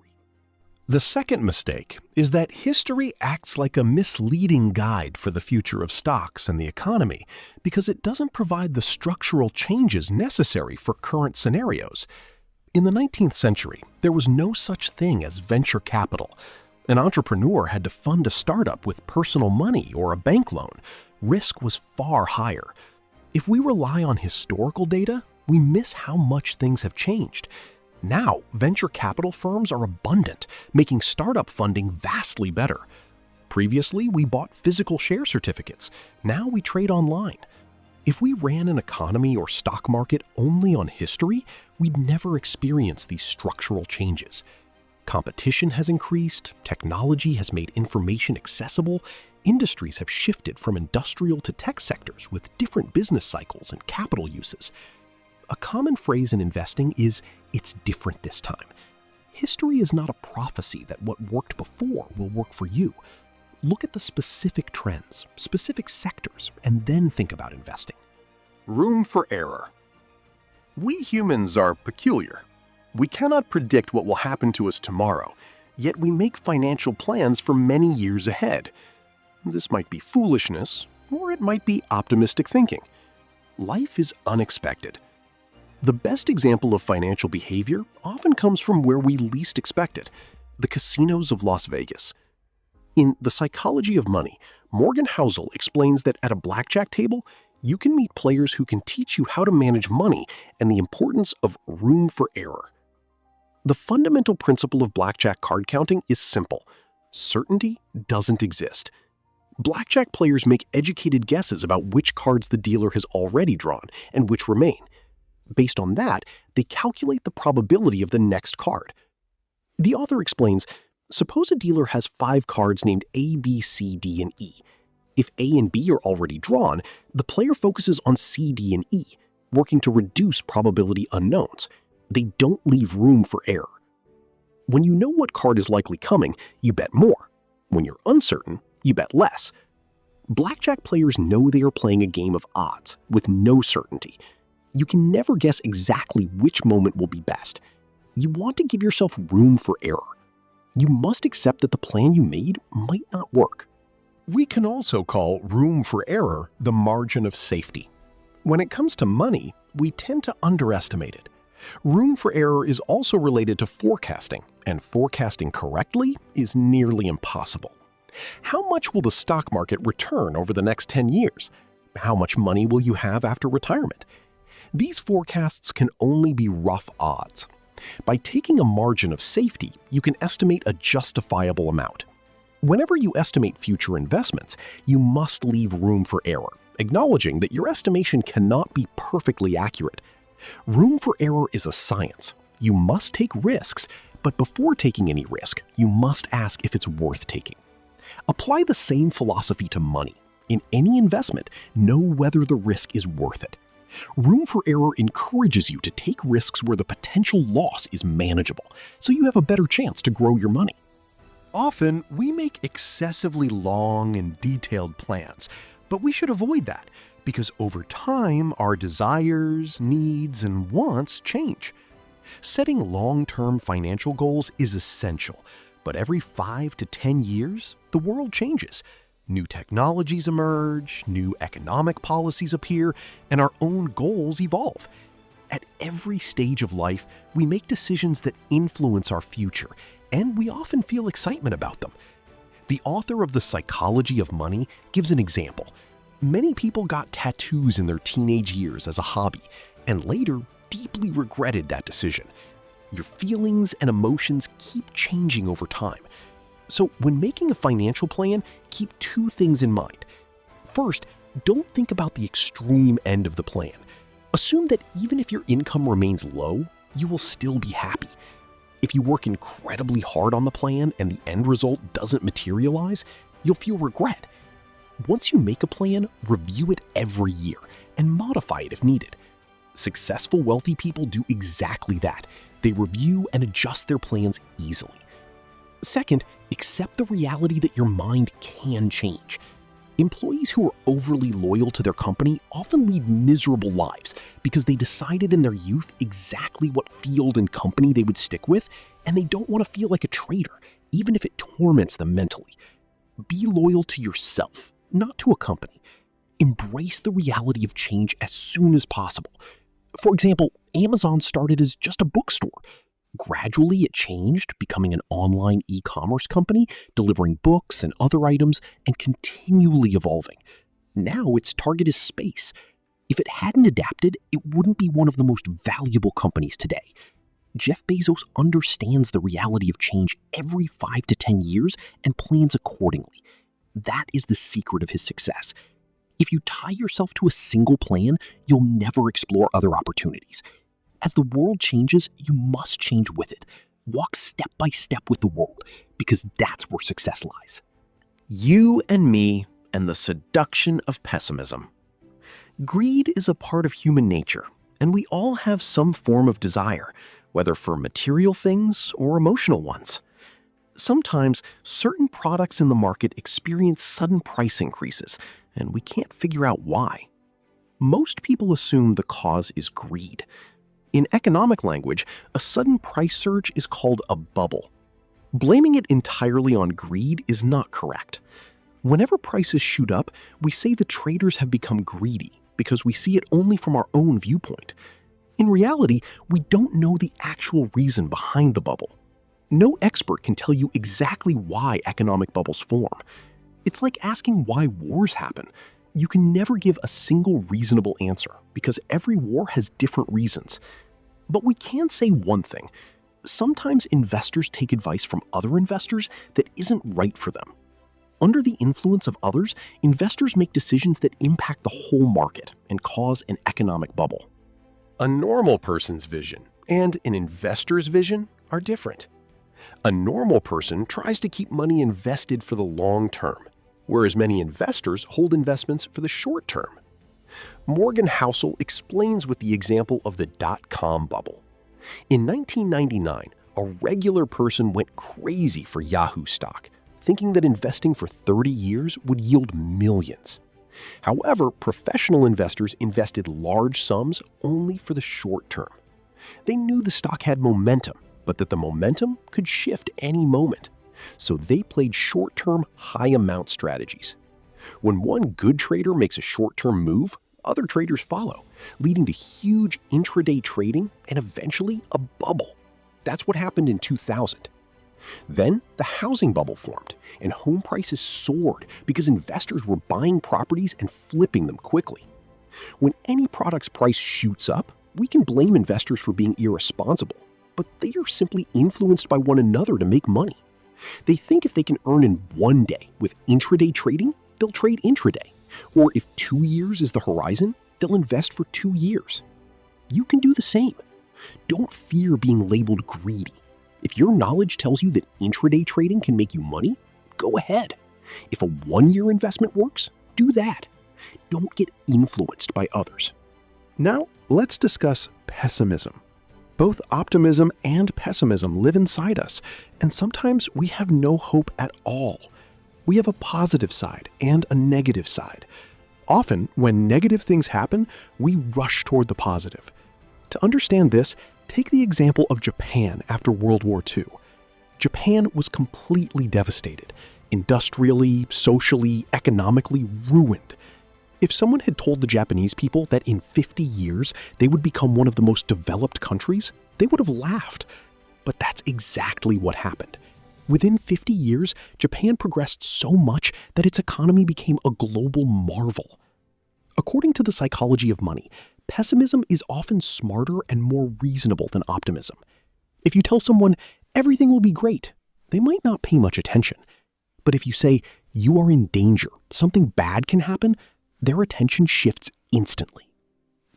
[SPEAKER 1] The second mistake is that history acts like a misleading guide for the future of stocks and the economy because it doesn't provide the structural changes necessary for current scenarios. In the 19th century, there was no such thing as venture capital. An entrepreneur had to fund a startup with personal money or a bank loan. Risk was far higher. If we rely on historical data, we miss how much things have changed. Now, venture capital firms are abundant, making startup funding vastly better. Previously, we bought physical share certificates. Now we trade online. If we ran an economy or stock market only on history, we'd never experience these structural changes. Competition has increased, technology has made information accessible, industries have shifted from industrial to tech sectors with different business cycles and capital uses. A common phrase in investing is, "It's different this time." History is not a prophecy that what worked before will work for you. Look at the specific trends, specific sectors, and then think about investing.
[SPEAKER 2] Room for error. We humans are peculiar. We cannot predict what will happen to us tomorrow, yet we make financial plans for many years ahead. This might be foolishness, or it might be optimistic thinking. Life is unexpected. The best example of financial behavior often comes from where we least expect it, the casinos of Las Vegas. In The Psychology of Money, Morgan Housel explains that at a blackjack table, you can meet players who can teach you how to manage money and the importance of room for error. The fundamental principle of blackjack card counting is simple. Certainty doesn't exist. Blackjack players make educated guesses about which cards the dealer has already drawn and which remain. Based on that, they calculate the probability of the next card. The author explains, suppose a dealer has 5 cards named A, B, C, D, and E. If A and B are already drawn, the player focuses on C, D, and E, working to reduce probability unknowns. They don't leave room for error. When you know what card is likely coming, you bet more. When you're uncertain, you bet less. Blackjack players know they are playing a game of odds with no certainty. You can never guess exactly which moment will be best. You want to give yourself room for error. You must accept that the plan you made might not work.
[SPEAKER 1] We can also call room for error the margin of safety. When it comes to money, we tend to underestimate it. Room for error is also related to forecasting, and forecasting correctly is nearly impossible. How much will the stock market return over the next 10 years? How much money will you have after retirement? These forecasts can only be rough odds. By taking a margin of safety, you can estimate a justifiable amount. Whenever you estimate future investments, you must leave room for error, acknowledging that your estimation cannot be perfectly accurate. Room for error is a science. You must take risks, but before taking any risk, you must ask if it's worth taking. Apply the same philosophy to money. In any investment, know whether the risk is worth it. Room for error encourages you to take risks where the potential loss is manageable, so you have a better chance to grow your money. Often, we make excessively long and detailed plans, but we should avoid that because over time, our desires, needs, and wants change. Setting long-term financial goals is essential, but every 5 to 10 years, the world changes. New technologies emerge, new economic policies appear, and our own goals evolve. At every stage of life, we make decisions that influence our future, and we often feel excitement about them. The author of The Psychology of Money gives an example. Many people got tattoos in their teenage years as a hobby, and later deeply regretted that decision. Your feelings and emotions keep changing over time. So when making a financial plan, keep 2 things in mind. First, don't think about the extreme end of the plan. Assume that even if your income remains low, you will still be happy. If you work incredibly hard on the plan and the end result doesn't materialize, you'll feel regret. Once you make a plan, review it every year and modify it if needed. Successful wealthy people do exactly that. They review and adjust their plans easily. Second, accept the reality that your mind can change. Employees who are overly loyal to their company often lead miserable lives because they decided in their youth exactly what field and company they would stick with, and they don't want to feel like a traitor, even if it torments them mentally. Be loyal to yourself, not to a company. Embrace the reality of change as soon as possible. For example, Amazon started as just a bookstore. Gradually, it changed, becoming an online e-commerce company, delivering books and other items, and continually evolving. Now, its target is space. If it hadn't adapted, it wouldn't be one of the most valuable companies today. Jeff Bezos understands the reality of change every 5 to 10 years and plans accordingly.
[SPEAKER 3] That is the secret of his success. If you tie yourself to a single plan, you'll never explore other opportunities. As the world changes, you must change with it. Walk step by step with the world, because that's where success lies.
[SPEAKER 1] You and me and the seduction of pessimism. Greed is a part of human nature, and we all have some form of desire, whether for material things or emotional ones. Sometimes, certain products in the market experience sudden price increases, and we can't figure out why. Most people assume the cause is greed. In economic language, a sudden price surge is called a bubble. Blaming it entirely on greed is not correct. Whenever prices shoot up, we say the traders have become greedy because we see it only from our own viewpoint. In reality, we don't know the actual reason behind the bubble. No expert can tell you exactly why economic bubbles form. It's like asking why wars happen. You can never give a single reasonable answer because every war has different reasons. But we can say one thing. Sometimes investors take advice from other investors that isn't right for them. Under the influence of others, investors make decisions that impact the whole market and cause an economic bubble.
[SPEAKER 2] A normal person's vision and an investor's vision are different. A normal person tries to keep money invested for the long term, whereas many investors hold investments for the short term. Morgan Housel explains with the example of the dot-com bubble. In 1999, a regular person went crazy for Yahoo stock, thinking that investing for 30 years would yield millions. However, professional investors invested large sums only for the short term. They knew the stock had momentum, but that the momentum could shift any moment. So they played short-term, high-amount strategies. When one good trader makes a short-term move, other traders follow, leading to huge intraday trading and eventually a bubble. That's what happened in 2000. Then the housing bubble formed, and home prices soared because investors were buying properties and flipping them quickly. When any product's price shoots up, we can blame investors for being irresponsible, but they are simply influenced by one another to make money. They think if they can earn in one day with intraday trading, they'll trade intraday. Or if 2 years is the horizon, they'll invest for 2 years. You can do the same. Don't fear being labeled greedy. If your knowledge tells you that intraday trading can make you money, go ahead. If a 1-year investment works, do that. Don't get influenced by others. Now, let's discuss pessimism. Both optimism and pessimism live inside us, and sometimes we have no hope at all. We have a positive side and a negative side. Often, when negative things happen, we rush toward the positive. To understand this, take the example of Japan after World War II. Japan was completely devastated, industrially, socially, economically ruined. If someone had told the Japanese people that in 50 years they would become one of the most developed countries, they would have laughed. But that's exactly what happened. Within 50 years, Japan progressed so much that its economy became a global marvel. According to the psychology of money, pessimism is often smarter and more reasonable than optimism. If you tell someone everything will be great, they might not pay much attention. But if you say you are in danger, something bad can happen, their attention shifts instantly.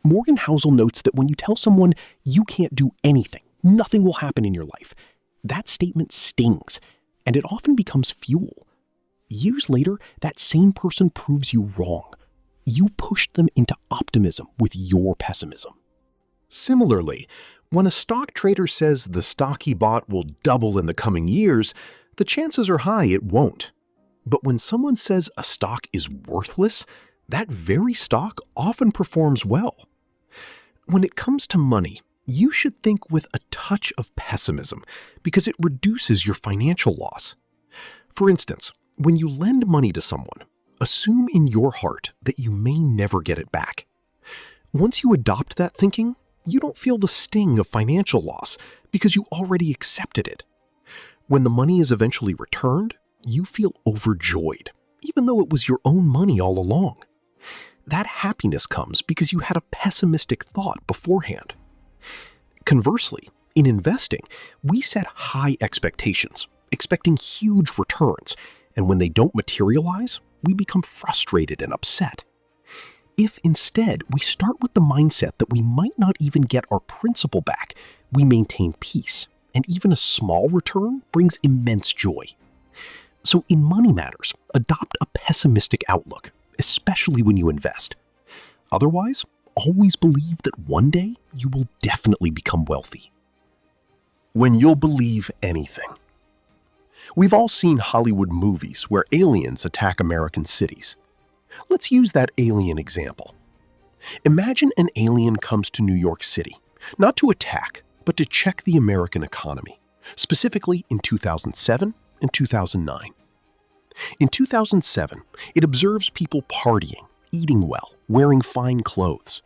[SPEAKER 2] Morgan Housel notes that when you tell someone you can't do anything, nothing will happen in your life, that statement stings, and it often becomes fuel. Years later, that same person proves you wrong. You pushed them into optimism with your pessimism.
[SPEAKER 4] Similarly, when a stock trader says the stock he bought will double in the coming years, the chances are high it won't. But when someone says a stock is worthless, that very stock often performs well. When it comes to money, you should think with a touch of pessimism because it reduces your financial loss. For instance, when you lend money to someone, assume in your heart that you may never get it back. Once you adopt that thinking, you don't feel the sting of financial loss because you already accepted it. When the money is eventually returned, you feel overjoyed, even though it was your own money all along. That happiness comes because you had a pessimistic thought beforehand. Conversely, in investing, we set high expectations, expecting huge returns,
[SPEAKER 1] And when they don't materialize, we become frustrated and upset. If instead we start with the mindset that we might not even get our principal back, we maintain peace, and even a small return brings immense joy. So in money matters, adopt a pessimistic outlook, especially when you invest. Otherwise, always believe that one day you will definitely become wealthy.
[SPEAKER 2] When you'll believe anything. We've all seen Hollywood movies where aliens attack American cities. Let's use that alien example. Imagine an alien comes to New York City, not to attack, but to check the American economy, specifically in 2007 and 2009. In 2007, it observes people partying, eating well, wearing fine clothes.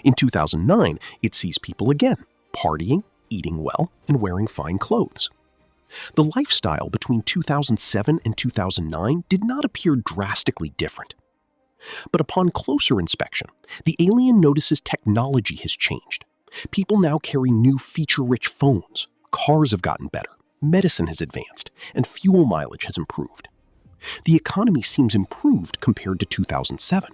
[SPEAKER 2] In 2009, it sees people again, partying, eating well, and wearing fine clothes. The lifestyle between 2007 and 2009 did not appear drastically different. But upon closer inspection, the alien notices technology has changed. People now carry new feature-rich phones, cars have gotten better, medicine has advanced, and fuel mileage has improved. The economy seems improved compared to 2007.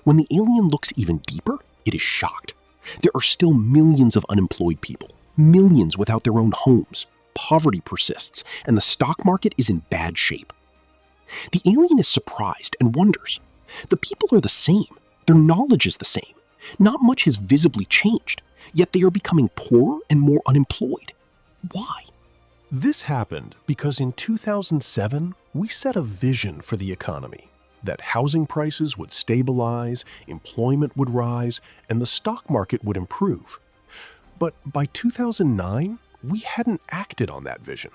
[SPEAKER 2] When the alien looks even deeper, it is shocked. There are still millions of unemployed people, millions without their own homes. Poverty persists, and the stock market is in bad shape. The alien is surprised and wonders. The people are the same. Their knowledge is the same. Not much has visibly changed, yet they are becoming poorer and more unemployed. Why? This happened because in 2007, we set a vision for the economy, that housing prices would stabilize, employment would rise, and the stock market would improve. But by 2009, we hadn't acted on that vision.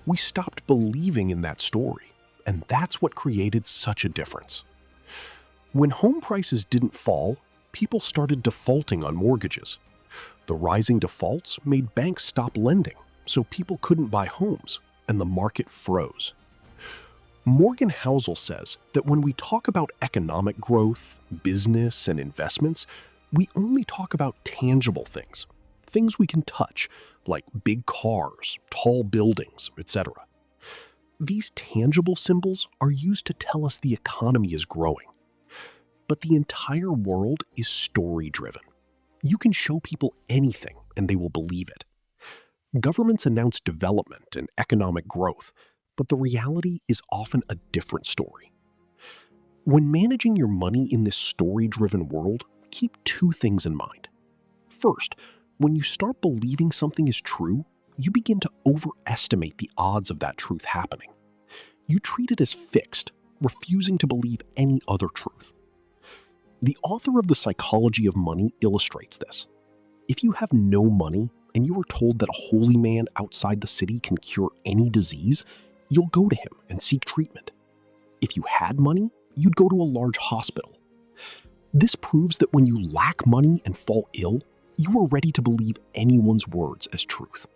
[SPEAKER 2] We stopped believing in that story, and that's what created such a difference. When home prices didn't fall, people started defaulting on mortgages. The rising defaults made banks stop lending, so people couldn't buy homes, and the market froze. Morgan Housel says that when we talk about economic growth, business, and investments, we only talk about tangible things, things we can touch, like big cars, tall buildings, etc. These tangible symbols are used to tell us the economy is growing. But the entire world is story-driven. You can show people anything and they will believe it. Governments announce development and economic growth, but the reality is often a different story. When managing your money in this story-driven world, keep two things in mind. First, when you start believing something is true, you begin to overestimate the odds of that truth happening. You treat it as fixed, refusing to believe any other truth. The author of The Psychology of Money illustrates this. If you have no money and you are told that a holy man outside the city can cure any disease, you'll go to him and seek treatment. If you had money, you'd go to a large hospital. This proves that when you lack money and fall ill, you are ready to believe anyone's words as truth.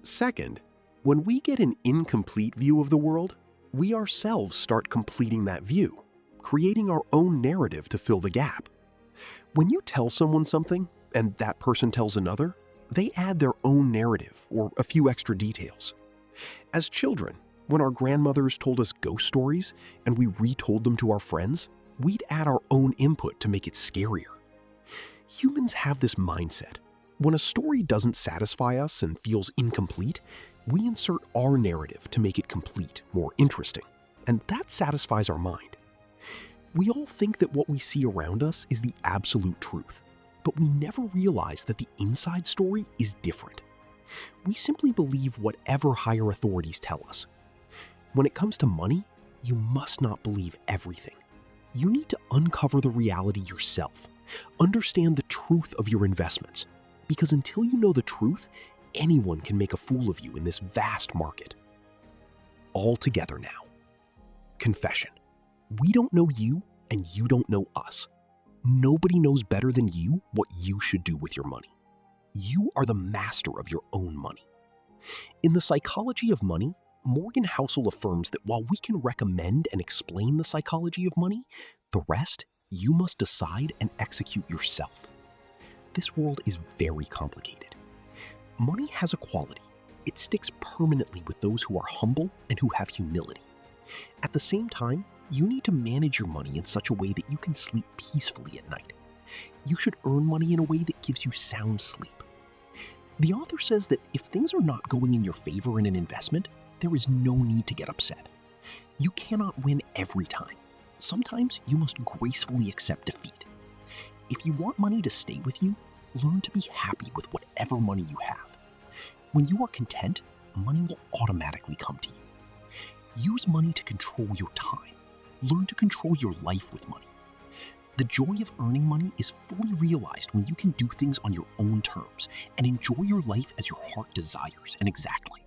[SPEAKER 4] Second, when we get an incomplete view of the world, we ourselves start completing that view, creating our own narrative to fill the gap. When you tell someone something, and that person tells another, they add their own narrative or a few extra details. As children, when our grandmothers told us ghost stories and we retold them to our friends, we'd add our own input to make it scarier. Humans have this mindset. When a story doesn't satisfy us and feels incomplete, we insert our narrative to make it complete, more interesting, and that satisfies our mind. We all think that what we see around us is the absolute truth, but we never realize that the inside story is different. We simply believe whatever higher authorities tell us. When it comes to money, you must not believe everything. You need to uncover the reality yourself. Understand the truth of your investments, because until you know the truth, anyone can make a fool of you in this vast market. All together now. Confession. We don't know you, and you don't know us. Nobody knows better than you what you should do with your money. You are the master of your own money. In The Psychology of Money, Morgan Housel affirms that while we can recommend and explain the psychology of money, the rest you must decide and execute yourself. This world is very complicated. Money has a quality. It sticks permanently with those who are humble and who have humility.
[SPEAKER 3] At the same time, you need to manage your money in such a way that you can sleep peacefully at night. You should earn money in a way that gives you sound sleep. The author says that if things are not going in your favor in an investment, there is no need to get upset. You cannot win every time. Sometimes you must gracefully accept defeat. If you want money to stay with you, learn to be happy with whatever money you have. When you are content, money will automatically come to you. Use money to control your time. Learn to control your life with money. The joy of earning money is fully realized when you can do things on your own terms and enjoy your life as your heart desires and exactly.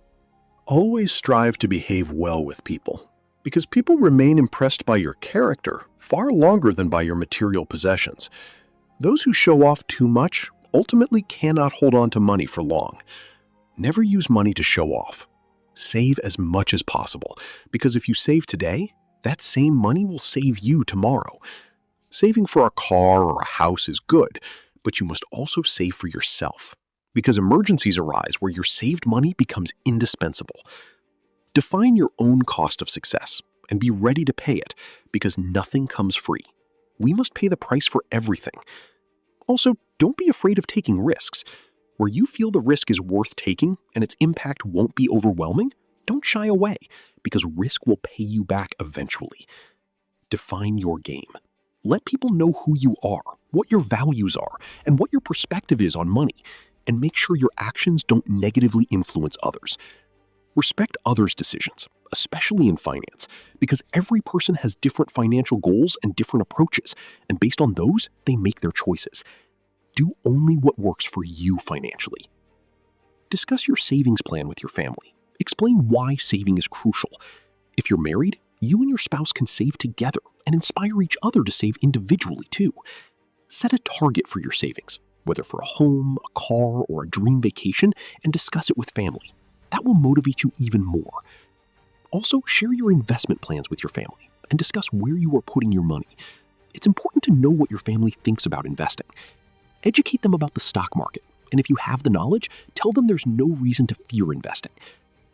[SPEAKER 2] Always strive to behave well with people, because people remain impressed by your character far longer than by your material possessions. Those who show off too much ultimately cannot hold on to money for long. Never use money to show off. Save as much as possible, because if you save today, that same money will save you tomorrow. Saving for a car or a house is good, but you must also save for yourself, because emergencies arise where your saved money becomes indispensable. Define your own cost of success and be ready to pay it, because nothing comes free. We must pay the price for everything. Also, don't be afraid of taking risks. Where you feel the risk is worth taking and its impact won't be overwhelming, don't shy away, because risk will pay you back eventually. Define your game. Let people know who you are, what your values are, and what your perspective is on money, and make sure your actions don't negatively influence others. Respect others' decisions, especially in finance, because every person has different financial goals and different approaches, and based on those, they make their choices. Do only what works for you financially. Discuss your savings plan with your family. Explain why saving is crucial. If you're married, you and your spouse can save together and inspire each other to save individually too. Set a target for your savings, whether for a home, a car, or a dream vacation, and discuss it with family. That will motivate you even more. Also, share your investment plans with your family and discuss where you are putting your money. It's important to know what your family thinks about investing. Educate them about the stock market, and if you have the knowledge, tell them there's no reason to fear investing.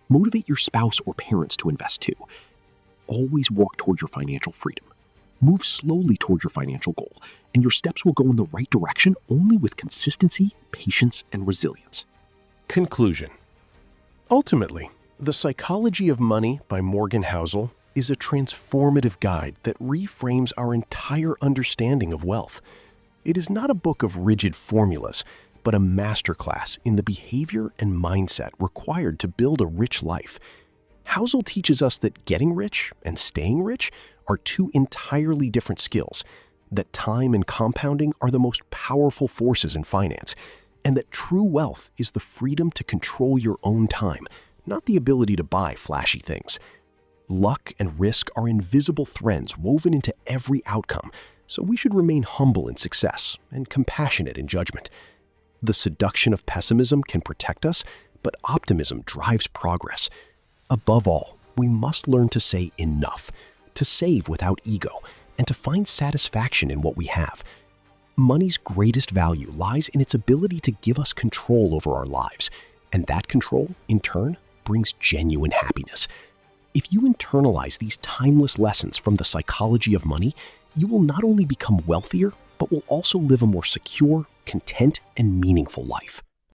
[SPEAKER 2] Motivate your spouse or parents to invest too. Always work toward your financial freedom. Move slowly toward your financial goal, and your steps will go in the right direction only with consistency, patience, and resilience.
[SPEAKER 1] Conclusion. Ultimately, The Psychology of Money by Morgan Housel is a transformative guide that reframes our entire understanding of wealth. It is not a book of rigid formulas, but a masterclass in the behavior and mindset required to build a rich life. Housel teaches us that getting rich and staying rich are two entirely different skills, that time and compounding are the most powerful forces in finance, and that true wealth is the freedom to control your own time, not the ability to buy flashy things. Luck and risk are invisible threads woven into every outcome, so we should remain humble in success and compassionate in judgment. The seduction of pessimism can protect us, but optimism drives progress. Above all, we must learn to say enough, to save without ego, and to find satisfaction in what we have. Money's greatest value lies in its ability to give us control over our lives, and that control, in turn, brings genuine happiness. If you internalize these timeless lessons from the psychology of money, you will not only become wealthier, but will also live a more secure, content, and meaningful life.